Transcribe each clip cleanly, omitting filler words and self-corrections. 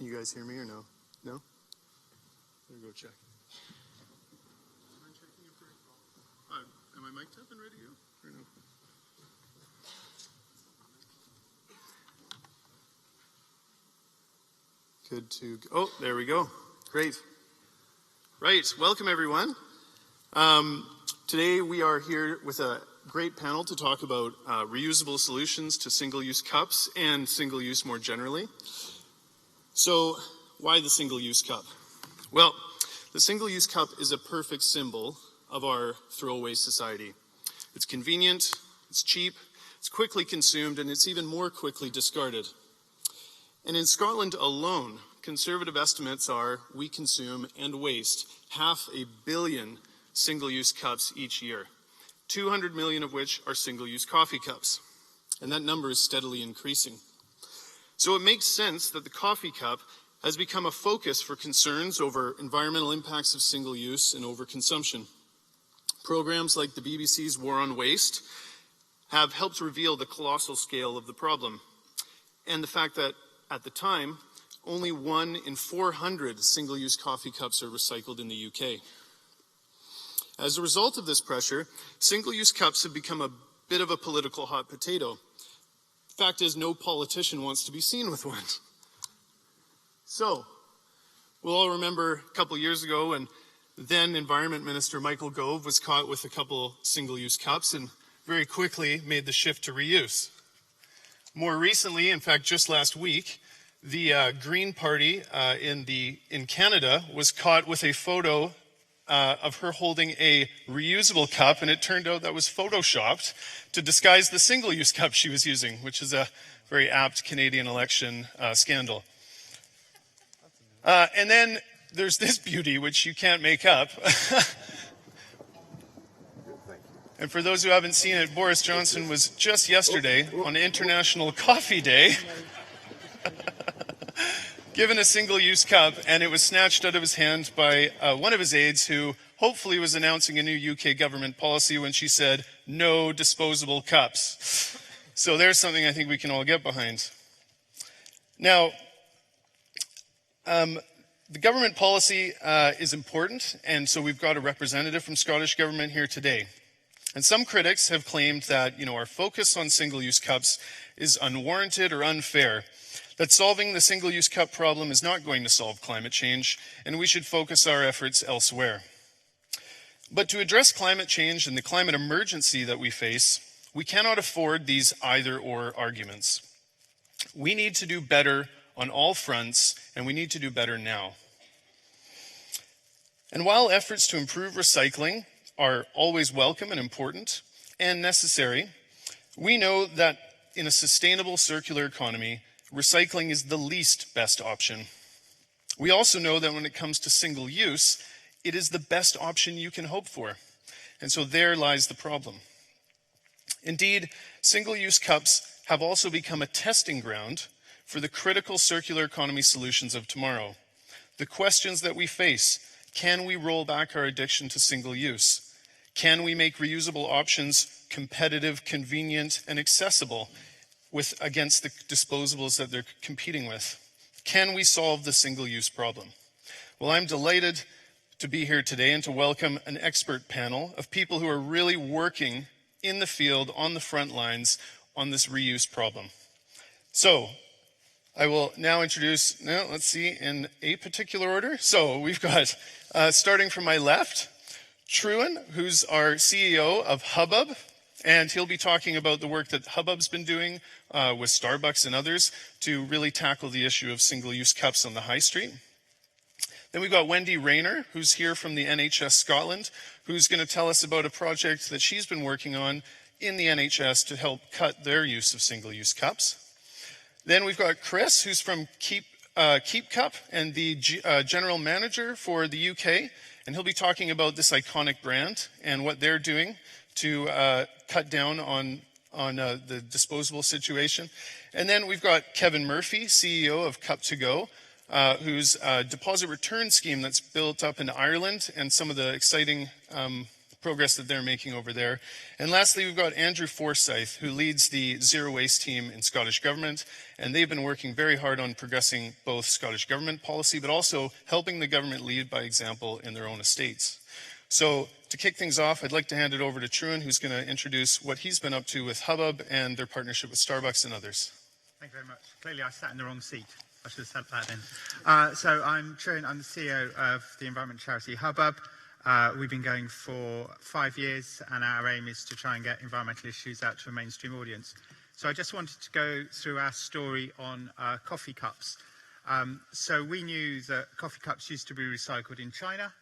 Can you guys hear me or no? No? Let me go check. Am I checking it for am I mic'd up and ready to go? Or no? Good to go. Oh, there we go. Great. Right. Welcome, everyone. Today we are here with a great panel to talk about reusable solutions to single-use cups and single-use more generally. So, why the single-use cup? Well, the single-use cup is a perfect symbol of our throwaway society. It's convenient, it's cheap, it's quickly consumed, and it's even more quickly discarded. And in Scotland alone, conservative estimates are we consume and waste 500 million single-use cups each year, 200 million of which are single-use coffee cups. And that number is steadily increasing. So it makes sense that the coffee cup has become a focus for concerns over environmental impacts of single use and overconsumption. Programs like the BBC's War on Waste have helped reveal the colossal scale of the problem and the fact that at the time, only 1 in 400 single-use coffee cups are recycled in the UK. As a result of this pressure, single-use cups have become a bit of a political hot potato. Fact is, no politician wants to be seen with one. So, we'll all remember a couple years ago when then Environment Minister Michael Gove was caught with a couple single-use cups and very quickly made the shift to reuse. More recently, in fact, just last week, the Green Party in Canada was caught with a photo of her holding a reusable cup, and it turned out that was photoshopped to disguise the single-use cup she was using, which is a very apt Canadian election scandal. And then there's this beauty, which you can't make up. And for those who haven't seen it, Boris Johnson was just yesterday on International Coffee Day given a single-use cup, and it was snatched out of his hand by one of his aides who hopefully was announcing a new UK government policy when she said, no disposable cups. So there's something I think we can all get behind. Now, the government policy is important, and so we've got a representative from Scottish Government here today. And some critics have claimed that, our focus on single-use cups is unwarranted or unfair, that solving the single-use cup problem is not going to solve climate change, and we should focus our efforts elsewhere. But to address climate change and the climate emergency that we face, we cannot afford these either-or arguments. We need to do better on all fronts, and we need to do better now. And while efforts to improve recycling are always welcome and important and necessary, we know that in a sustainable circular economy, recycling is the least best option. We also know that when it comes to single use, it is the best option you can hope for. And so there lies the problem. Indeed, single-use cups have also become a testing ground for the critical circular economy solutions of tomorrow. The questions that we face: can we roll back our addiction to single use? Can we make reusable options competitive, convenient, and accessible against the disposables that they're competing with? Can we solve the single-use problem? Well, I'm delighted to be here today and to welcome an expert panel of people who are really working in the field, on the front lines, on this reuse problem. So, I will now introduce, let's see, in a particular order. So we've got, starting from my left, Trúan, who's our CEO of Hubbub, and he'll be talking about the work that Hubbub's been doing with Starbucks and others to really tackle the issue of single-use cups on the high street. Then we've got Wendy Rayner, who's here from the NHS Scotland, who's going to tell us about a project that she's been working on in the NHS to help cut their use of single-use cups. Then we've got Chris, who's from Keep Cup and the general manager for the UK, and he'll be talking about this iconic brand and what they're doing to cut down on the disposable situation. And then we've got Kevin Murphy, CEO of Cup2Go, whose deposit return scheme that's built up in Ireland, and some of the exciting progress that they're making over there. And lastly, we've got Andrew Forsyth, who leads the Zero Waste team in Scottish Government, and they've been working very hard on progressing both Scottish Government policy, but also helping the government lead by example in their own estates. So to kick things off, I'd like to hand it over to Truan, who's going to introduce what he's been up to with Hubbub and their partnership with Starbucks and others. Thank you very much. Clearly I sat in the wrong seat. I should have said that in. So I'm Truan, I'm the CEO of the environment charity Hubbub. We've been going for 5 years, and our aim is to try and get environmental issues out to a mainstream audience. So I just wanted to go through our story on coffee cups. So we knew that coffee cups used to be recycled in China,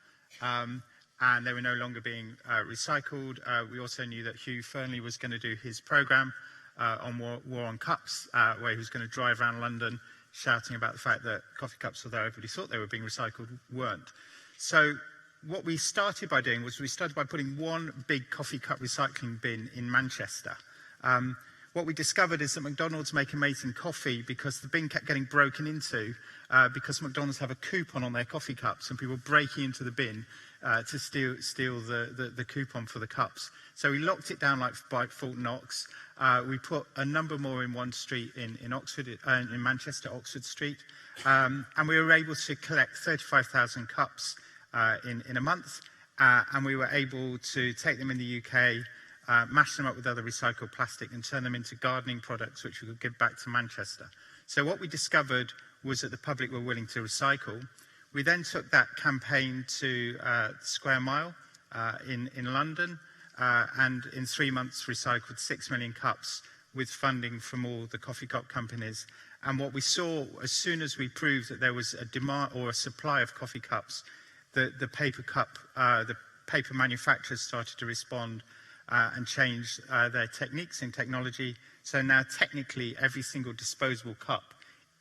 and they were no longer being recycled. We also knew that Hugh Fearnley was going to do his programme on War on Cups, where he was going to drive around London shouting about the fact that coffee cups, although everybody thought they were being recycled, weren't. So what we started by doing was we started by putting one big coffee cup recycling bin in Manchester. What we discovered is that McDonald's make amazing coffee because the bin kept getting broken into because McDonald's have a coupon on their coffee cups and people breaking into the bin to steal the coupon for the cups. So we locked it down like Fort Knox. We put a number more in one street in Oxford, in Manchester, Oxford Street, and we were able to collect 35,000 cups in a month, and we were able to take them in the UK, mash them up with other recycled plastic and turn them into gardening products which we could give back to Manchester. So what we discovered was that the public were willing to recycle. We then took that campaign to Square Mile in London, and in 3 months recycled 6 million cups with funding from all the coffee cup companies. And what we saw as soon as we proved that there was a demand or a supply of coffee cups, the paper manufacturers started to respond and change their techniques and technology. So now technically every single disposable cup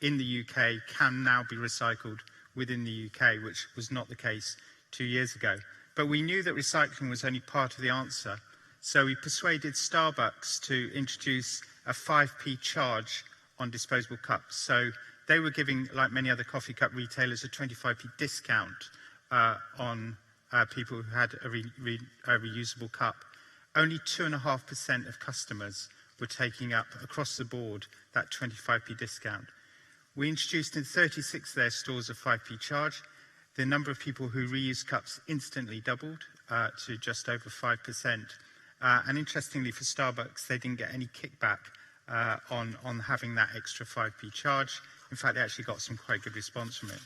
in the UK can now be recycled within the UK, which was not the case 2 years ago. But we knew that recycling was only part of the answer. So we persuaded Starbucks to introduce a 5p charge on disposable cups. So they were giving, like many other coffee cup retailers, a 25p discount on people who had a reusable cup. Only 2.5% of customers were taking up across the board that 25p discount. We introduced in 36 of their stores a 5p charge. The number of people who reused cups instantly doubled to just over 5%. And interestingly for Starbucks, they didn't get any kickback on having that extra 5p charge. In fact, they actually got some quite good response from it.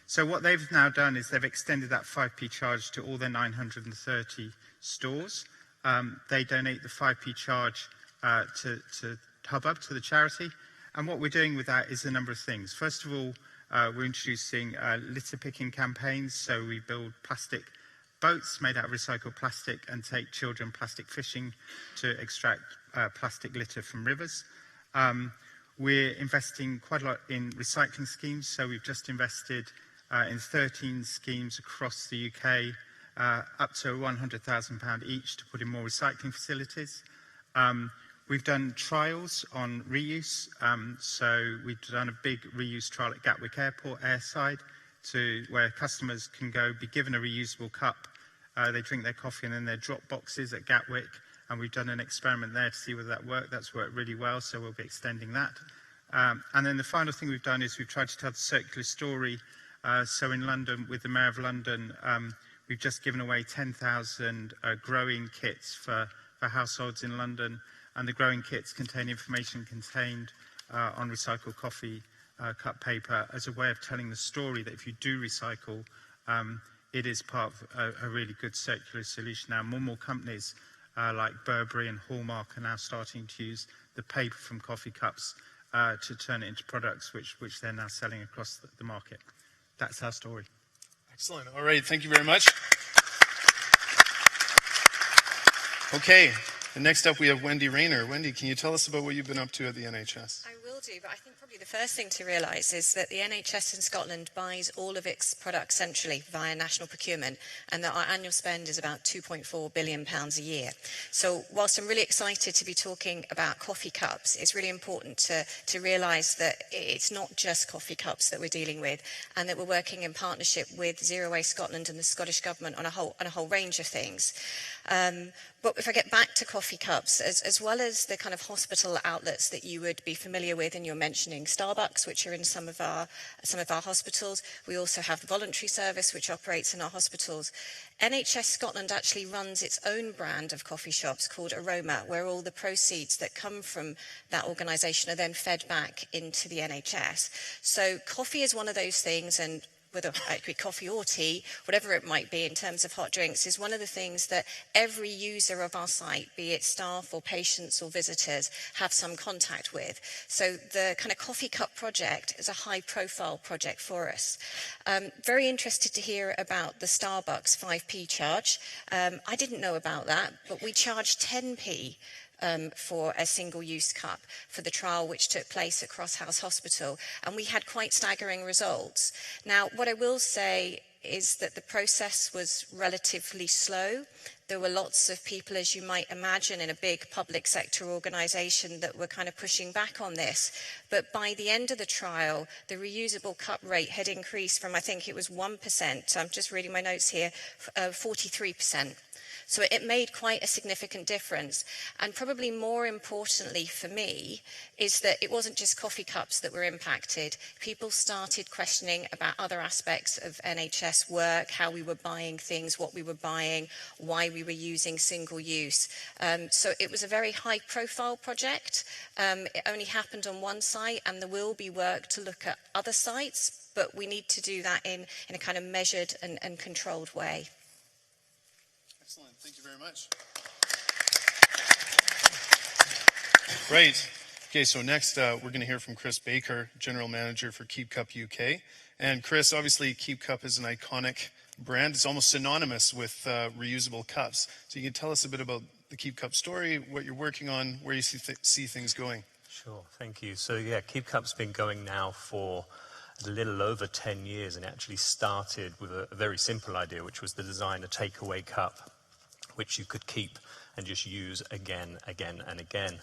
So what they've now done is they've extended that 5p charge to all their 930 stores. They donate the 5p charge to Hubbub, to the charity. And what we're doing with that is a number of things. First of all, we're introducing litter picking campaigns. So we build plastic boats made out of recycled plastic and take children plastic fishing to extract plastic litter from rivers. We're investing quite a lot in recycling schemes. So we've just invested in 13 schemes across the UK, up to £100,000 each to put in more recycling facilities. We've done trials on reuse. So we've done a big reuse trial at Gatwick Airport airside, where customers can go, be given a reusable cup. They drink their coffee and then their drop boxes at Gatwick. And we've done an experiment there to see whether that worked. That's worked really well, so we'll be extending that. And then the final thing we've done is we've tried to tell the circular story. So in London, with the Mayor of London, we've just given away 10,000 growing kits for households in London. And the growing kits contain information contained on recycled coffee cup paper as a way of telling the story that if you do recycle, it is part of a really good circular solution. Now, more and more companies like Burberry and Hallmark are now starting to use the paper from coffee cups to turn it into products which they're now selling across the market. That's our story. Excellent. All right. Thank you very much. Okay. And next up, we have Wendy Rayner. Wendy, can you tell us about what you've been up to at the NHS? I will will do, but I think probably the first thing to realise is that the NHS in Scotland buys all of its products centrally via national procurement, and that our annual spend is about £2.4 billion a year. So whilst I'm really excited to be talking about coffee cups, it's really important to realise that it's not just coffee cups that we're dealing with, and that we're working in partnership with Zero Waste Scotland and the Scottish Government on a whole range of things. But if I get back to coffee cups, as well as the kind of hospital outlets that you would be familiar with, and you're mentioning Starbucks, which are in some of our hospitals, we also have the voluntary service, which operates in our hospitals. NHS Scotland actually runs its own brand of coffee shops called Aroma, where all the proceeds that come from that organisation are then fed back into the NHS. So coffee is one of those things, and whether it be coffee or tea, whatever it might be in terms of hot drinks, is one of the things that every user of our site, be it staff or patients or visitors, have some contact with. So the kind of coffee cup project is a high profile project for us. Very interested to hear about the Starbucks 5p charge. I didn't know about that, but we charge 10p for a single-use cup for the trial which took place at Cross House Hospital, and we had quite staggering results. Now, what I will say is that the process was relatively slow. There were lots of people, as you might imagine, in a big public sector organisation that were kind of pushing back on this. But by the end of the trial, the reusable cup rate had increased from, I think it was 1%, I'm just reading my notes here, 43%. So it made quite a significant difference. And probably more importantly for me is that it wasn't just coffee cups that were impacted. People started questioning about other aspects of NHS work, how we were buying things, what we were buying, why we were using single use. So it was a very high profile project. It only happened on one site, and there will be work to look at other sites, but we need to do that in a kind of measured and controlled way. Excellent. Thank you very much. Great. Okay, so next we're going to hear from Chris Baker, General Manager for Keep Cup UK. And Chris, obviously Keep Cup is an iconic brand. It's almost synonymous with reusable cups. So you can tell us a bit about the Keep Cup story, what you're working on, where you see things going. Sure, thank you. So yeah, Keep Cup's been going now for a little over 10 years, and it actually started with a very simple idea, which was to design a takeaway cup which you could keep and just use again and again.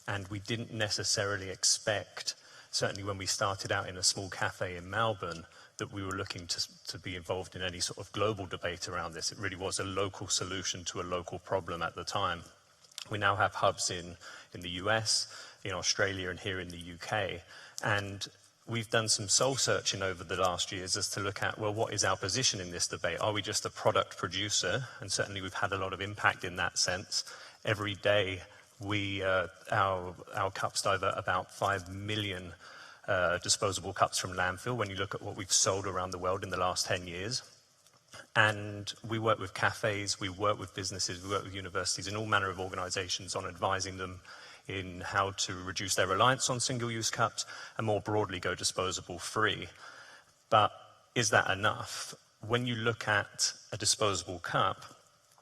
And we didn't necessarily expect, certainly when we started out in a small cafe in Melbourne, that we were looking to be involved in any sort of global debate around this. It really was a local solution to a local problem at the time. We now have hubs in the US, in Australia, and here in the UK. And we've done some soul searching over the last years as to look at, well, what is our position in this debate? Are we just a product producer? And certainly we've had a lot of impact in that sense. Every day our cups divert about 5 million disposable cups from landfill when you look at what we've sold around the world in the last 10 years. And we work with cafes, we work with businesses, we work with universities and all manner of organisations on advising them in how to reduce their reliance on single-use cups and more broadly go disposable free. But is that enough? When you look at a disposable cup,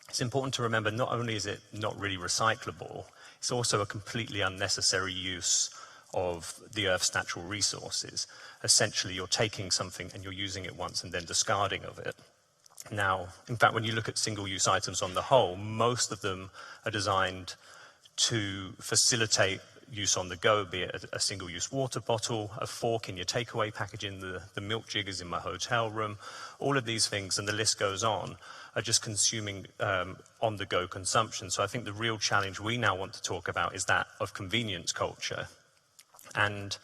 it's important to remember not only is it not really recyclable, it's also a completely unnecessary use of the Earth's natural resources. Essentially, you're taking something and you're using it once and then discarding of it. Now, in fact, when you look at single-use items on the whole, most of them are designed to facilitate use on the go, be it a single-use water bottle, a fork in your takeaway packaging, the milk jiggers in my hotel room. All of these things, and the list goes on, are just consuming on-the-go consumption. So I think the real challenge we now want to talk about is that of convenience culture. And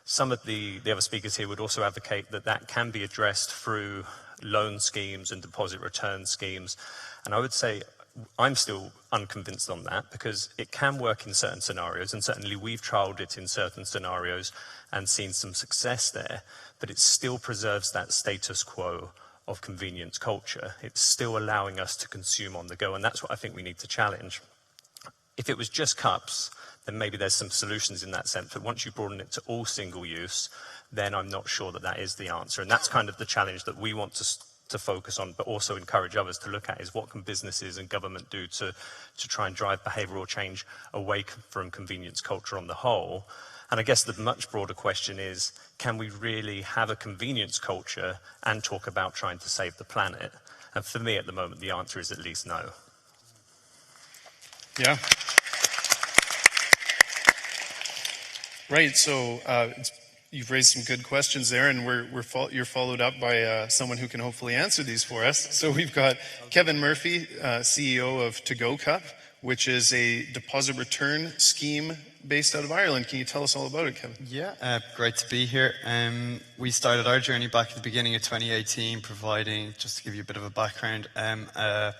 some of the other speakers here would also advocate that that can be addressed through loan schemes and deposit return schemes. And I would say I'm still unconvinced on that because it can work in certain scenarios, and certainly we've trialed it in certain scenarios and seen some success there, but it still preserves that status quo of convenience culture. It's still allowing us to consume on the go, and that's what I think we need to challenge. If it was just cups, then maybe there's some solutions in that sense, but once you broaden it to all single use, then I'm not sure that that is the answer. And that's kind of the challenge that we want to focus on, but also encourage others to look at, is what can businesses and government do to try and drive behavioural change away from convenience culture on the whole, And I guess the much broader question is, can we really have a convenience culture and talk about trying to save the planet? And for me at the moment, the answer is at least no. Yeah. Right, so you've raised some good questions there, and you're followed up by someone who can hopefully answer these for us. So we've got Kevin Murphy, CEO of To Go Cup, which is a deposit return scheme based out of Ireland. Can you tell us all about it, Kevin? Yeah, great to be here. We started our journey back at the beginning of 2018, providing, just to give you a bit of a background, a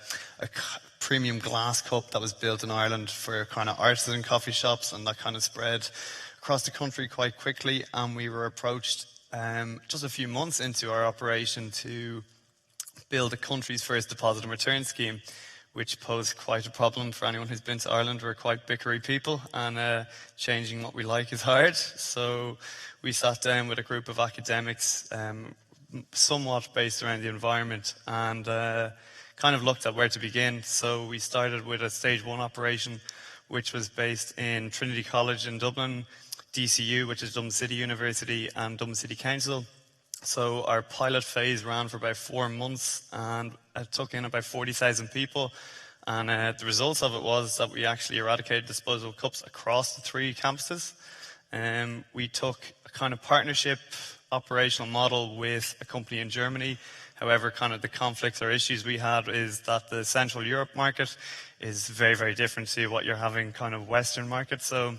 premium glass cup that was built in Ireland for kind of artisan coffee shops, and that kind of spread across the country quite quickly. And we were approached just a few months into our operation to build the country's first deposit and return scheme, which posed quite a problem for anyone who's been to Ireland. We're quite bickery people, and changing what we like is hard. So we sat down with a group of academics, somewhat based around the environment, and kind of looked at where to begin. So we started with a stage 1 operation, which was based in Trinity College in Dublin, DCU, which is Dublin City University, and Dublin City Council. So our pilot phase ran for about 4 months, and it took in about 40,000 people. And the results of it was that we actually eradicated disposable cups across the 3 campuses. We took a kind of partnership operational model with a company in Germany. However, kind of the conflicts or issues we had is that the Central Europe market is very, very different to what you're having kind of Western market. So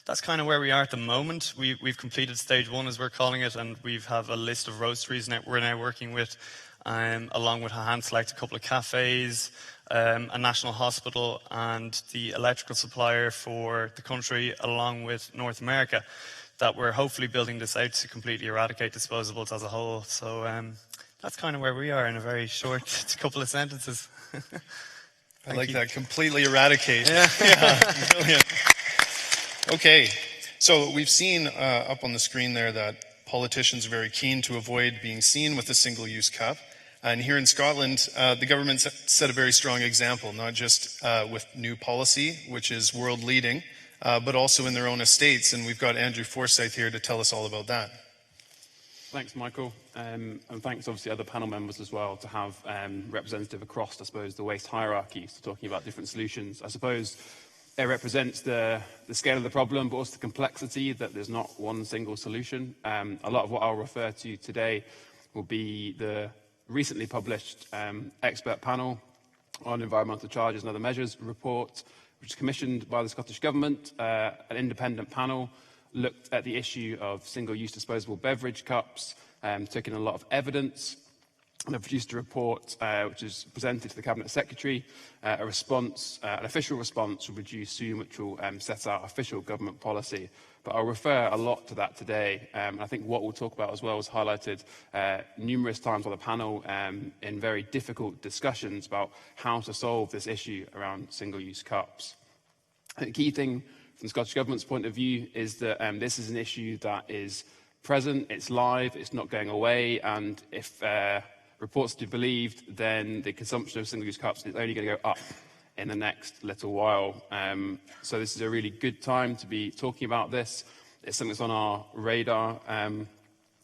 that's kind of where we are at the moment. We've completed stage 1, as we're calling it, and we have a list of roasteries that we're now working with, along with a hand select, a couple of cafes, a national hospital, and the electrical supplier for the country, along with North America, that we're hopefully building this out to completely eradicate disposables as a whole. So that's kind of where we are in a very short couple of sentences. I like that, completely eradicate. Yeah, brilliant. Okay, so we've seen up on the screen there that politicians are very keen to avoid being seen with a single-use cup. And here in Scotland, the government set a very strong example, not just with new policy, which is world-leading, but also in their own estates. And we've got Andrew Forsyth here to tell us all about that. Thanks, Michael, and thanks obviously other panel members as well to have representative across, I suppose, the waste hierarchy, so talking about different solutions. I suppose it represents the scale of the problem, but also the complexity that there's not one single solution. A lot of what I'll refer to today will be the recently published expert panel on environmental charges and other measures report, which is commissioned by the Scottish Government. An independent panel looked at the issue of single-use disposable beverage cups, took in a lot of evidence, and have produced a report which is presented to the Cabinet Secretary, a response, an official response will be due soon, which will set out official government policy. But I'll refer a lot to that today. I think what we'll talk about as well is highlighted numerous times on the panel in very difficult discussions about how to solve this issue around single-use cups. The key thing from the Scottish Government's point of view is that this is an issue that is present, it's live, it's not going away, and if reports to be believed, then the consumption of single-use cups is only going to go up in the next little while. So this is a really good time to be talking about this. It's something that's on our radar.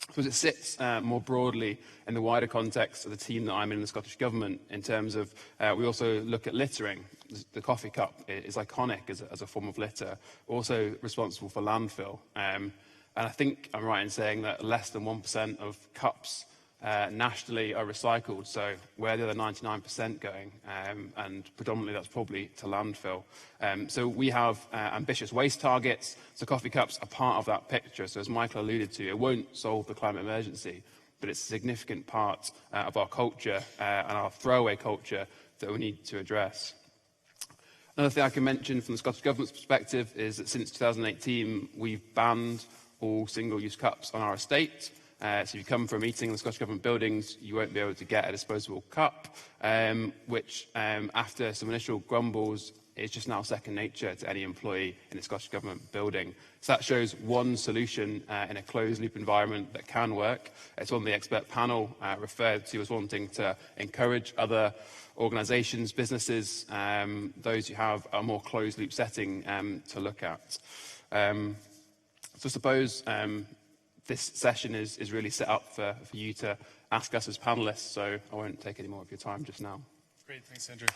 Because it sits more broadly in the wider context of the team that I'm in the Scottish Government, in terms of we also look at littering. The coffee cup is iconic as a form of litter, also responsible for landfill. And I think I'm right in saying that less than 1% of cups nationally are recycled. So where are the other 99% going? And predominantly that's probably to landfill. So we have ambitious waste targets. So coffee cups are part of that picture. So as Michael alluded to, it won't solve the climate emergency, but it's a significant part of our culture and our throwaway culture that we need to address. Another thing I can mention from the Scottish Government's perspective is that since 2018, we've banned all single-use cups on our estate. So if you come for a meeting in the Scottish Government buildings, you won't be able to get a disposable cup, which after some initial grumbles, is just now second nature to any employee in the Scottish Government building. So that shows one solution in a closed-loop environment that can work. It's one the expert panel referred to as wanting to encourage other organisations, businesses, those who have a more closed-loop setting to look at. So I suppose this session is really set up for you to ask us as panelists, so I won't take any more of your time just now. Great, thanks, Andrew.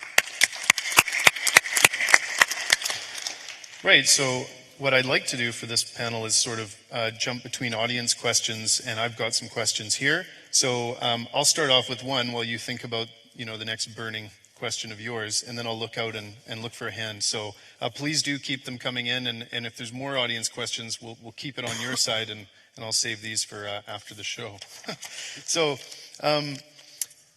Right, so what I'd like to do for this panel is sort of jump between audience questions, and I've got some questions here. So I'll start off with one while you think about, the next burning question of yours, and then I'll look out and look for a hand. So please do keep them coming in, and if there's more audience questions, we'll keep it on your side, and I'll save these for after the show. So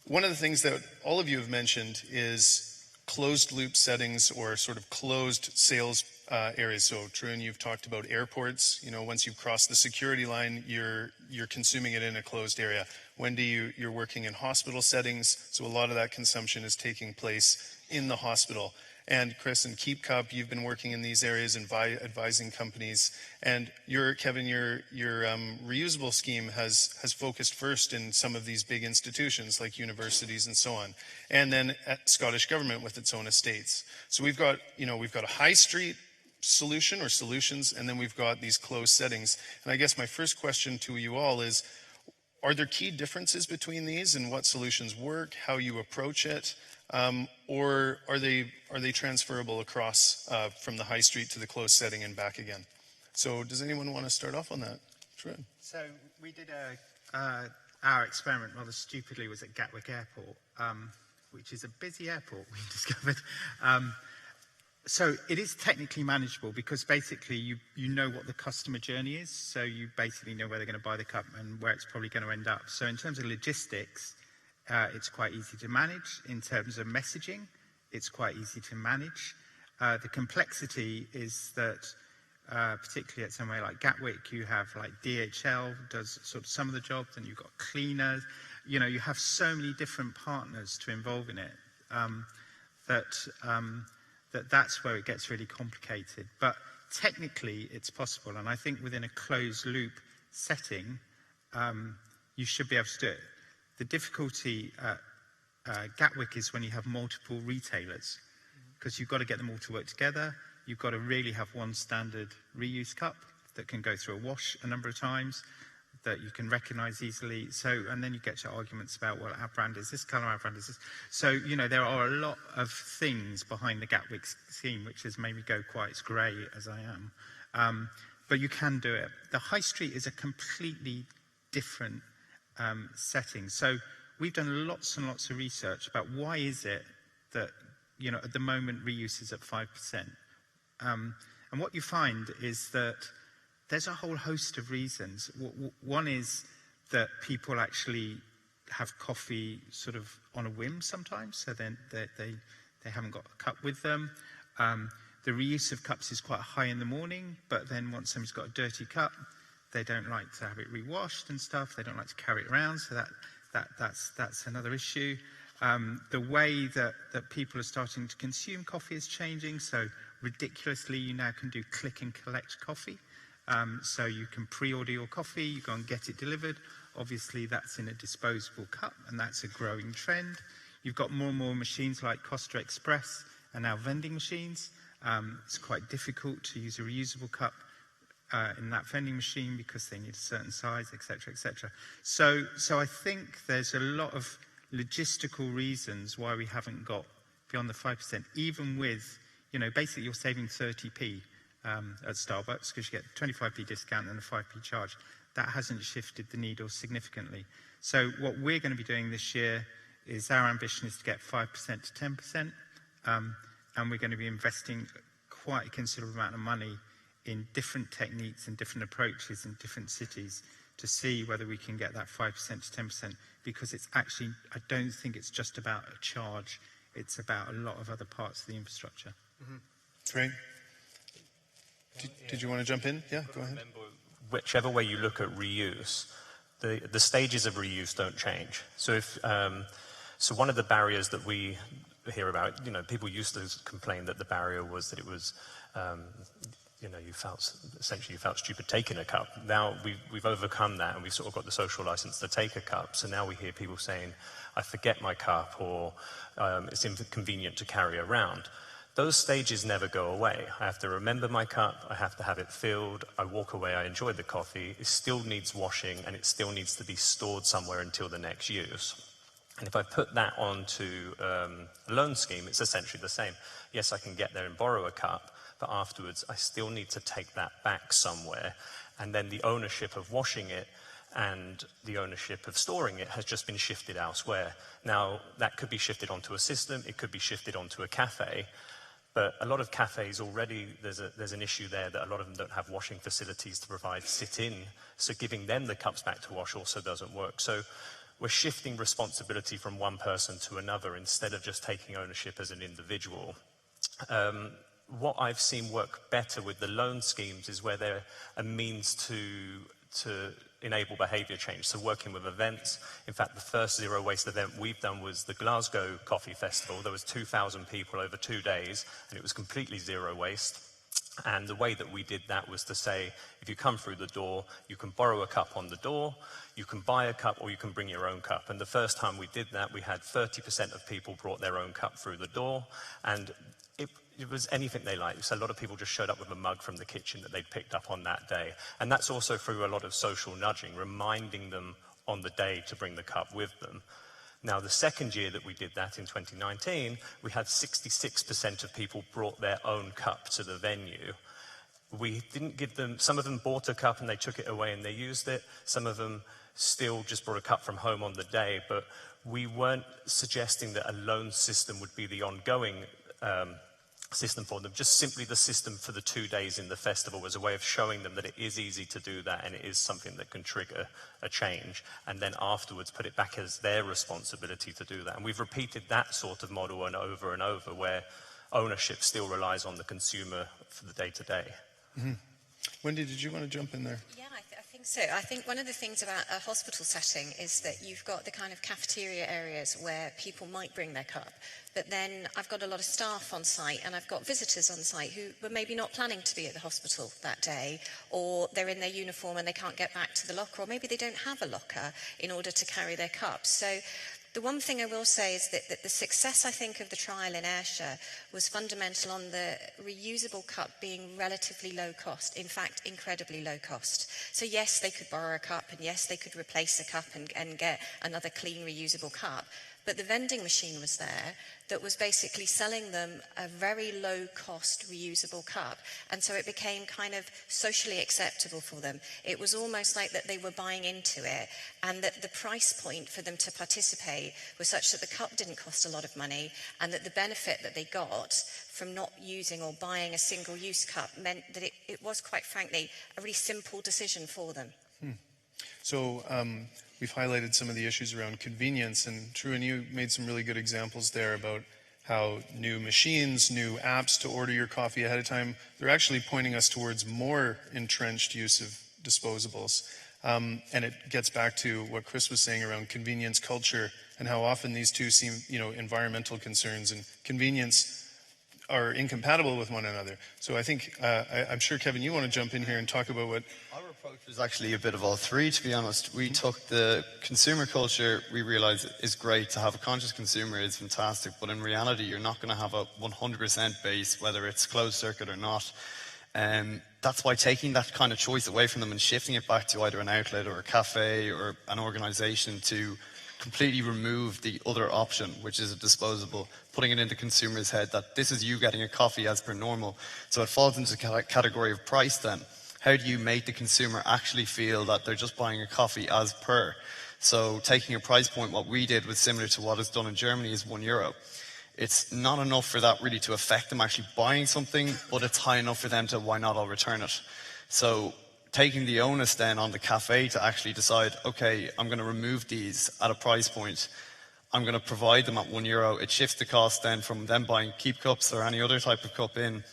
one of the things that all of you have mentioned is closed loop settings or sort of closed sales areas. So Tarun, you've talked about airports. Once you've crossed the security line, you're consuming it in a closed area. Wendy, you're working in hospital settings, so a lot of that consumption is taking place in the hospital. And Chris and Keep Cup, you've been working in these areas and advising companies. And Kevin, your reusable scheme has focused first in some of these big institutions like universities and so on, and then at Scottish Government with its own estates. So we've got a high street solution or solutions, and then we've got these closed settings. And I guess my first question to you all is, are there key differences between these and what solutions work, how you approach it, or are they transferable across from the high street to the closed setting and back again? So does anyone want to start off on that? Tarun. So we did our experiment rather stupidly was at Gatwick Airport, which is a busy airport, we discovered. So it is technically manageable because basically you know what the customer journey is. So you basically know where they're going to buy the cup and where it's probably going to end up. So in terms of logistics, it's quite easy to manage. In terms of messaging, it's quite easy to manage. The complexity is that, particularly at somewhere like Gatwick, you have like DHL does sort of some of the job, then you've got cleaners. You have so many different partners to involve in it that's where it gets really complicated. But technically, it's possible. And I think within a closed loop setting, you should be able to do it. The difficulty at Gatwick is when you have multiple retailers, because you've got to get them all to work together. You've got to really have one standard reuse cup that can go through a wash a number of times, that you can recognize easily. So, and then you get to arguments about, well, our brand is this color, our brand is this. So, there are a lot of things behind the Gatwick scheme, which has made me go quite as grey as I am. But you can do it. The high street is a completely different setting. So we've done lots and lots of research about why is it that, at the moment reuse is at 5%. And what you find is that there's a whole host of reasons. One is that people actually have coffee sort of on a whim sometimes, so then they haven't got a cup with them. The reuse of cups is quite high in the morning, but then once somebody's got a dirty cup, they don't like to have it rewashed and stuff. They don't like to carry it around, so that's another issue. The way that people are starting to consume coffee is changing. So ridiculously, you now can do click and collect coffee. So you can pre-order your coffee, you go and get it delivered. Obviously, that's in a disposable cup, and that's a growing trend. You've got more and more machines like Costa Express and now vending machines. It's quite difficult to use a reusable cup in that vending machine because they need a certain size, etc., etc. So I think there's a lot of logistical reasons why we haven't got beyond the 5%, even with, basically you're saving 30p. At Starbucks because you get 25p discount and a 5p charge. That hasn't shifted the needle significantly. So what we're going to be doing this year is our ambition is to get 5% to 10%, and we're going to be investing quite a considerable amount of money in different techniques and different approaches in different cities to see whether we can get that 5% to 10%, because it's actually, I don't think it's just about a charge, it's about a lot of other parts of the infrastructure. Great. Did you want to jump in? Yeah, go ahead. Remember, whichever way you look at reuse, the stages of reuse don't change. So so one of the barriers that we hear about, people used to complain that the barrier was that it was, you felt stupid taking a cup. Now we've overcome that, and we've sort of got the social license to take a cup. So now we hear people saying, I forget my cup, or it's inconvenient to carry around. those stages never go away. I have to remember my cup, I have to have it filled, I walk away, I enjoy the coffee, it still needs washing, and it still needs to be stored somewhere until the next use. And if I put that onto a loan scheme, it's essentially the same. Yes, I can get there and borrow a cup, but afterwards I still need to take that back somewhere, and then the ownership of washing it and the ownership of storing it has just been shifted elsewhere. Now, that could be shifted onto a system, it could be shifted onto a cafe, but a lot of cafes already, there's an issue there that a lot of them don't have washing facilities to provide sit-in, so giving them the cups back to wash also doesn't work. So we're shifting responsibility from one person to another instead of just taking ownership as an individual. What I've seen work better with the loan schemes is where they're a means to enable behaviour change. So working with events. In fact, the first zero waste event we've done was the Glasgow Coffee Festival. There was 2,000 people over 2 days, and it was completely zero waste. And the way that we did that was to say, if you come through the door, you can borrow a cup on the door, you can buy a cup, or you can bring your own cup. And the first time we did that, we had 30% of people brought their own cup through the door, and it was anything they liked. So a lot of people just showed up with a mug from the kitchen that they'd picked up on that day. And that's also through a lot of social nudging, reminding them on the day to bring the cup with them. Now, the second year that we did that in 2019, we had 66% of people brought their own cup to the venue. We didn't give them, some of them bought a cup and they took it away and they used it. Some of them still just brought a cup from home on the day, but we weren't suggesting that a loan system would be the ongoing system for them. Just simply the system for the 2 days in the festival was a way of showing them that it is easy to do that and it is something that can trigger a change, and then afterwards put it back as their responsibility to do that. And we've repeated that sort of model and over, where ownership still relies on the consumer for the day-to-day. Mm-hmm. Wendy, did you want to jump in there? Yeah, I think so. I think one of the things about a hospital setting is that you've got the kind of cafeteria areas where people might bring their cup, but then I've got a lot of staff on site and I've got visitors on site who were maybe not planning to be at the hospital that day, or they're in their uniform and they can't get back to the locker, or maybe they don't have a locker in order to carry their cups. So the one thing I will say is that the success, I think, of the trial in Ayrshire was fundamental on the reusable cup being relatively low cost, in fact, incredibly low cost. So yes, they could borrow a cup, and yes, they could replace a cup and get another clean reusable cup. But the vending machine was there that was basically selling them a very low-cost reusable cup. And so it became kind of socially acceptable for them. It was almost like that they were buying into it, and that the price point for them to participate was such that the cup didn't cost a lot of money, and that the benefit that they got from not using or buying a single-use cup meant that it was, quite frankly, a really simple decision for them. So we've highlighted some of the issues around convenience, and True, and you made some really good examples there about how new machines, new apps to order your coffee ahead of time, they're actually pointing us towards more entrenched use of disposables. And it gets back to what Chris was saying around convenience culture and how often these two seem, environmental concerns and convenience are incompatible with one another. So I think, I'm sure, Kevin, you want to jump in here and talk about what... Our approach was actually a bit of all three, to be honest. We took the consumer culture, we realized is great. To have a conscious consumer is fantastic, but in reality, you're not going to have a 100% base, whether it's closed circuit or not. That's why taking that kind of choice away from them and shifting it back to either an outlet or a cafe or an organization to completely remove the other option, which is a disposable, putting it into consumers' head that this is you getting a coffee as per normal. So it falls into the category of price then. How do you make the consumer actually feel that they're just buying a coffee as per? So taking a price point, what we did was similar to what is done in Germany, is €1. It's not enough for that really to affect them actually buying something, but it's high enough for them to, why not, I'll return it. So taking the onus then on the cafe to actually decide, okay, I'm going to remove these at a price point. I'm going to provide them at €1. It shifts the cost then from them buying keep cups or any other type of cup in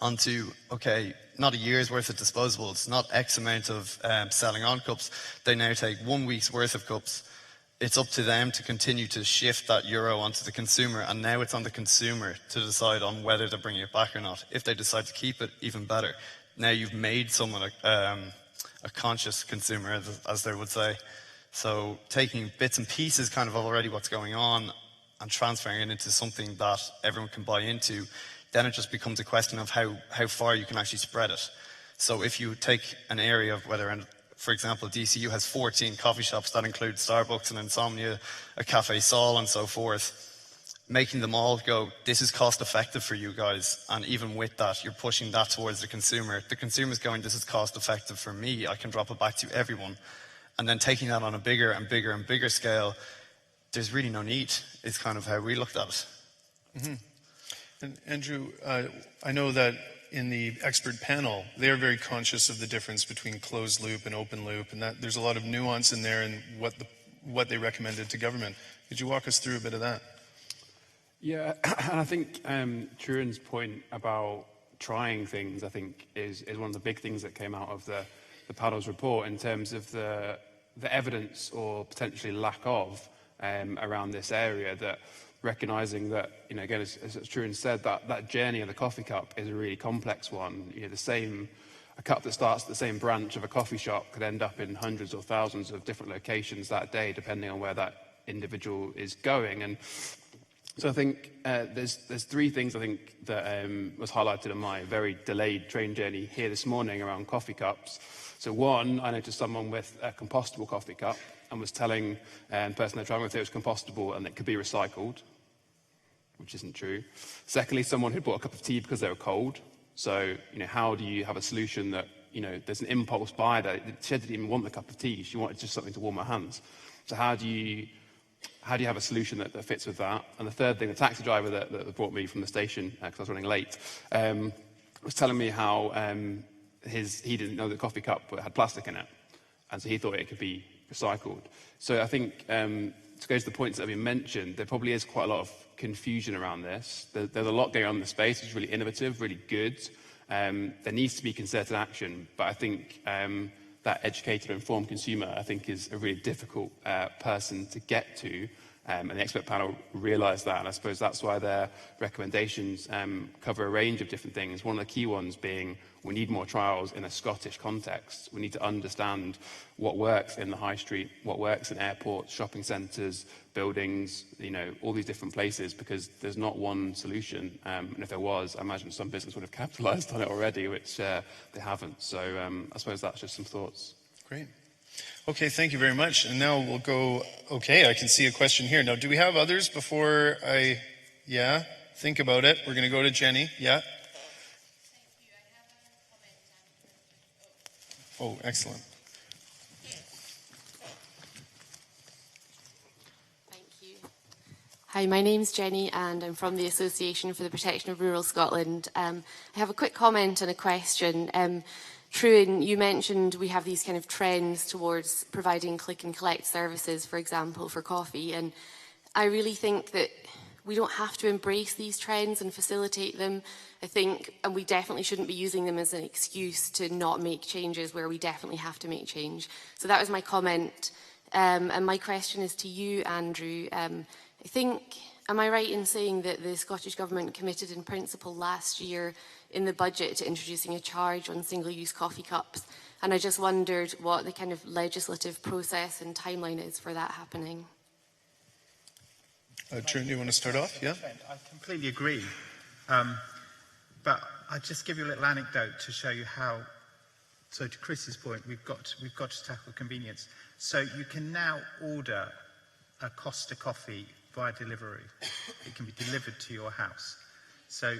onto, okay, not a year's worth of disposables, not X amount of selling on cups. They now take 1 week's worth of cups. It's up to them to continue to shift that euro onto the consumer, and now it's on the consumer to decide on whether they're bringing it back or not. If they decide to keep it, even better. Now you've made someone a conscious consumer, as they would say. So taking bits and pieces kind of already what's going on and transferring it into something that everyone can buy into Then it just becomes a question of how far you can actually spread it. So if you take an area of for example, DCU has 14 coffee shops that include Starbucks and Insomnia, a Cafe Sol and so forth, making them all go, this is cost effective for you guys. And even with that, you're pushing that towards the consumer. The consumer's going, this is cost effective for me. I can drop it back to everyone. And then taking that on a bigger and bigger and bigger scale, there's really no need. It's kind of how we looked at it. Mm-hmm. And Andrew, I know that in the expert panel, they're very conscious of the difference between closed loop and open loop, and that there's a lot of nuance in there in what they recommended to government. Could you walk us through a bit of that? Yeah, and I think Truan's point about trying things, I think, is one of the big things that came out of the panel's report in terms of the evidence or potentially lack of around this area, that recognising that, you know, again, as Truan said, that journey of the coffee cup is a really complex one. You know, a cup that starts at the same branch of a coffee shop could end up in hundreds or thousands of different locations that day, depending on where that individual is going. And so I think there's three things I think that was highlighted in my very delayed train journey here this morning around coffee cups. So one, I noticed someone with a compostable coffee cup and was telling the person they're trying with it was compostable and it could be recycled, which isn't true. Secondly, someone who bought a cup of tea because they were cold. So, you know, how do you have a solution that, you know, there's an impulse buy that she didn't even want the cup of tea, she wanted just something to warm her hands. So how do you have a solution that fits with that? And the third thing, the taxi driver that brought me from the station, because I was running late, was telling me how he didn't know the coffee cup had plastic in it. And so he thought it could be recycled. So I think, to go to the points that have been mentioned, there probably is quite a lot of confusion around this. There's a lot going on in the space, which is really innovative, really good. There needs to be concerted action, but I think that educated, informed consumer, I think, is a really difficult person to get to. And the expert panel realised that, and I suppose that's why their recommendations cover a range of different things. One of the key ones being we need more trials in a Scottish context. We need to understand what works in the high street, what works in airports, shopping centres, buildings, you know, all these different places, because there's not one solution. And if there was, I imagine some business would have capitalised on it already, which they haven't. So I suppose that's just some thoughts. Great. Okay, thank you very much. And now we'll go, okay, I can see a question here. Now, do we have others before yeah, think about it. We're going to go to Jenny. Yeah. Oh, excellent. Thank you. Hi, my name's Jenny and I'm from the Association for the Protection of Rural Scotland. I have a quick comment and a question. Truan, you mentioned we have these kind of trends towards providing click and collect services, for example, for coffee. And I really think that we don't have to embrace these trends and facilitate them. I think, and we definitely shouldn't be using them as an excuse to not make changes where we definitely have to make change. So that was my comment. And my question is to you, Andrew. I think, am I right in saying that the Scottish Government committed in principle last year in the budget to introducing a charge on single-use coffee cups? And I just wondered what the kind of legislative process and timeline is for that happening. Truan, do you want to start off? Yeah? I completely agree. But I'll just give you a little anecdote to show you how, so to Chris's point, we've got to tackle convenience. So you can now order a Costa coffee via delivery. It can be delivered to your house. So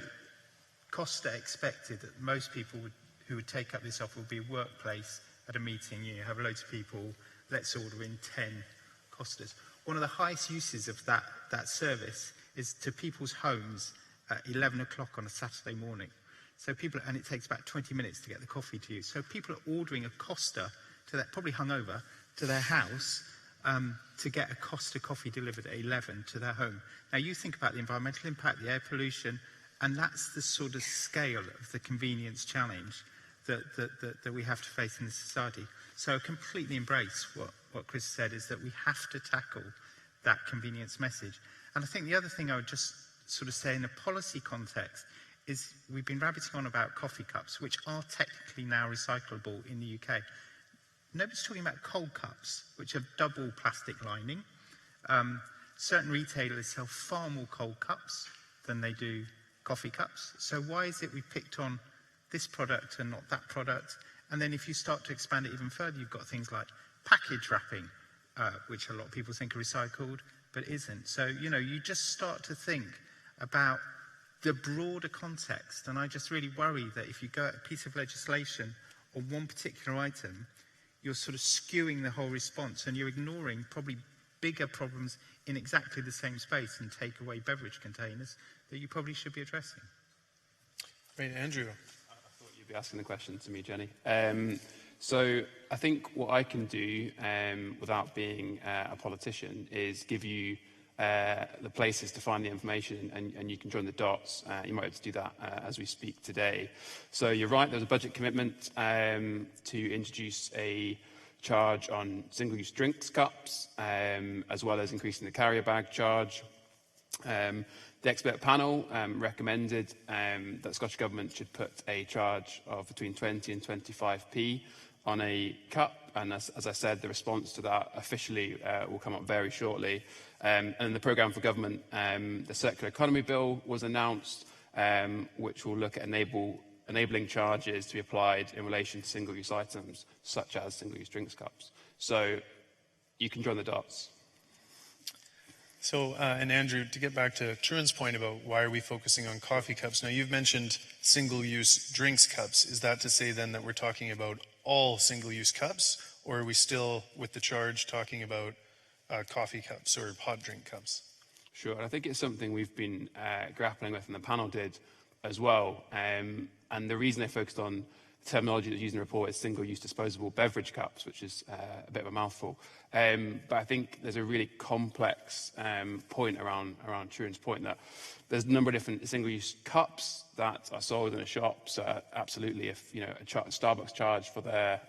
Costa expected that most people who would take up this offer would be a workplace at a meeting. You have loads of people, let's order in 10 Costas. One of the highest uses of that service is to people's homes at 11 o'clock on a Saturday morning. So people, and it takes about 20 minutes to get the coffee to you. So people are ordering a Costa, probably hungover, to their house to get a Costa coffee delivered at 11 to their home. Now you think about the environmental impact, the air pollution, and that's the sort of scale of the convenience challenge that we have to face in this society. So I completely embrace what Chris said, is that we have to tackle that convenience message. And I think the other thing I would just sort of say in a policy context is we've been rabbiting on about coffee cups, which are technically now recyclable in the UK. Nobody's talking about cold cups, which have double plastic lining. Certain retailers sell far more cold cups than they do coffee cups. So why is it we picked on this product and not that product? And then if you start to expand it even further, you've got things like package wrapping, which a lot of people think are recycled, but isn't. So, you just start to think about the broader context. And I just really worry that if you go at a piece of legislation on one particular item, you're sort of skewing the whole response and you're ignoring probably bigger problems in exactly the same space and takeaway beverage containers that you probably should be addressing. Right, Andrew. I thought you'd be asking the question to me, Jenny. So I think what I can do without being a politician is give you the places to find the information and you can join the dots. You might be able to do that as we speak today. So you're right, there's a budget commitment to introduce a charge on single-use drinks cups, as well as increasing the carrier bag charge. The expert panel recommended that the Scottish Government should put a charge of between 20 and 25p on a cup, and as I said, the response to that officially will come up very shortly. And in the programme for government, the Circular Economy Bill was announced, which will look at enabling charges to be applied in relation to single-use items, such as single-use drinks cups. So you can join the dots. So, and Andrew, to get back to Truan's point about why are we focusing on coffee cups, now you've mentioned single-use drinks cups. Is that to say then that we're talking about all single-use cups, or are we still, with the charge, talking about coffee cups or hot drink cups? Sure, and I think it's something we've been grappling with, and the panel did as well. And the reason they focused on the terminology that's used in the report is single-use disposable beverage cups, which is a bit of a mouthful. But I think there's a really complex point around Truan's point that there's a number of different single-use cups that are sold in a shop. So absolutely, if a Starbucks charge for their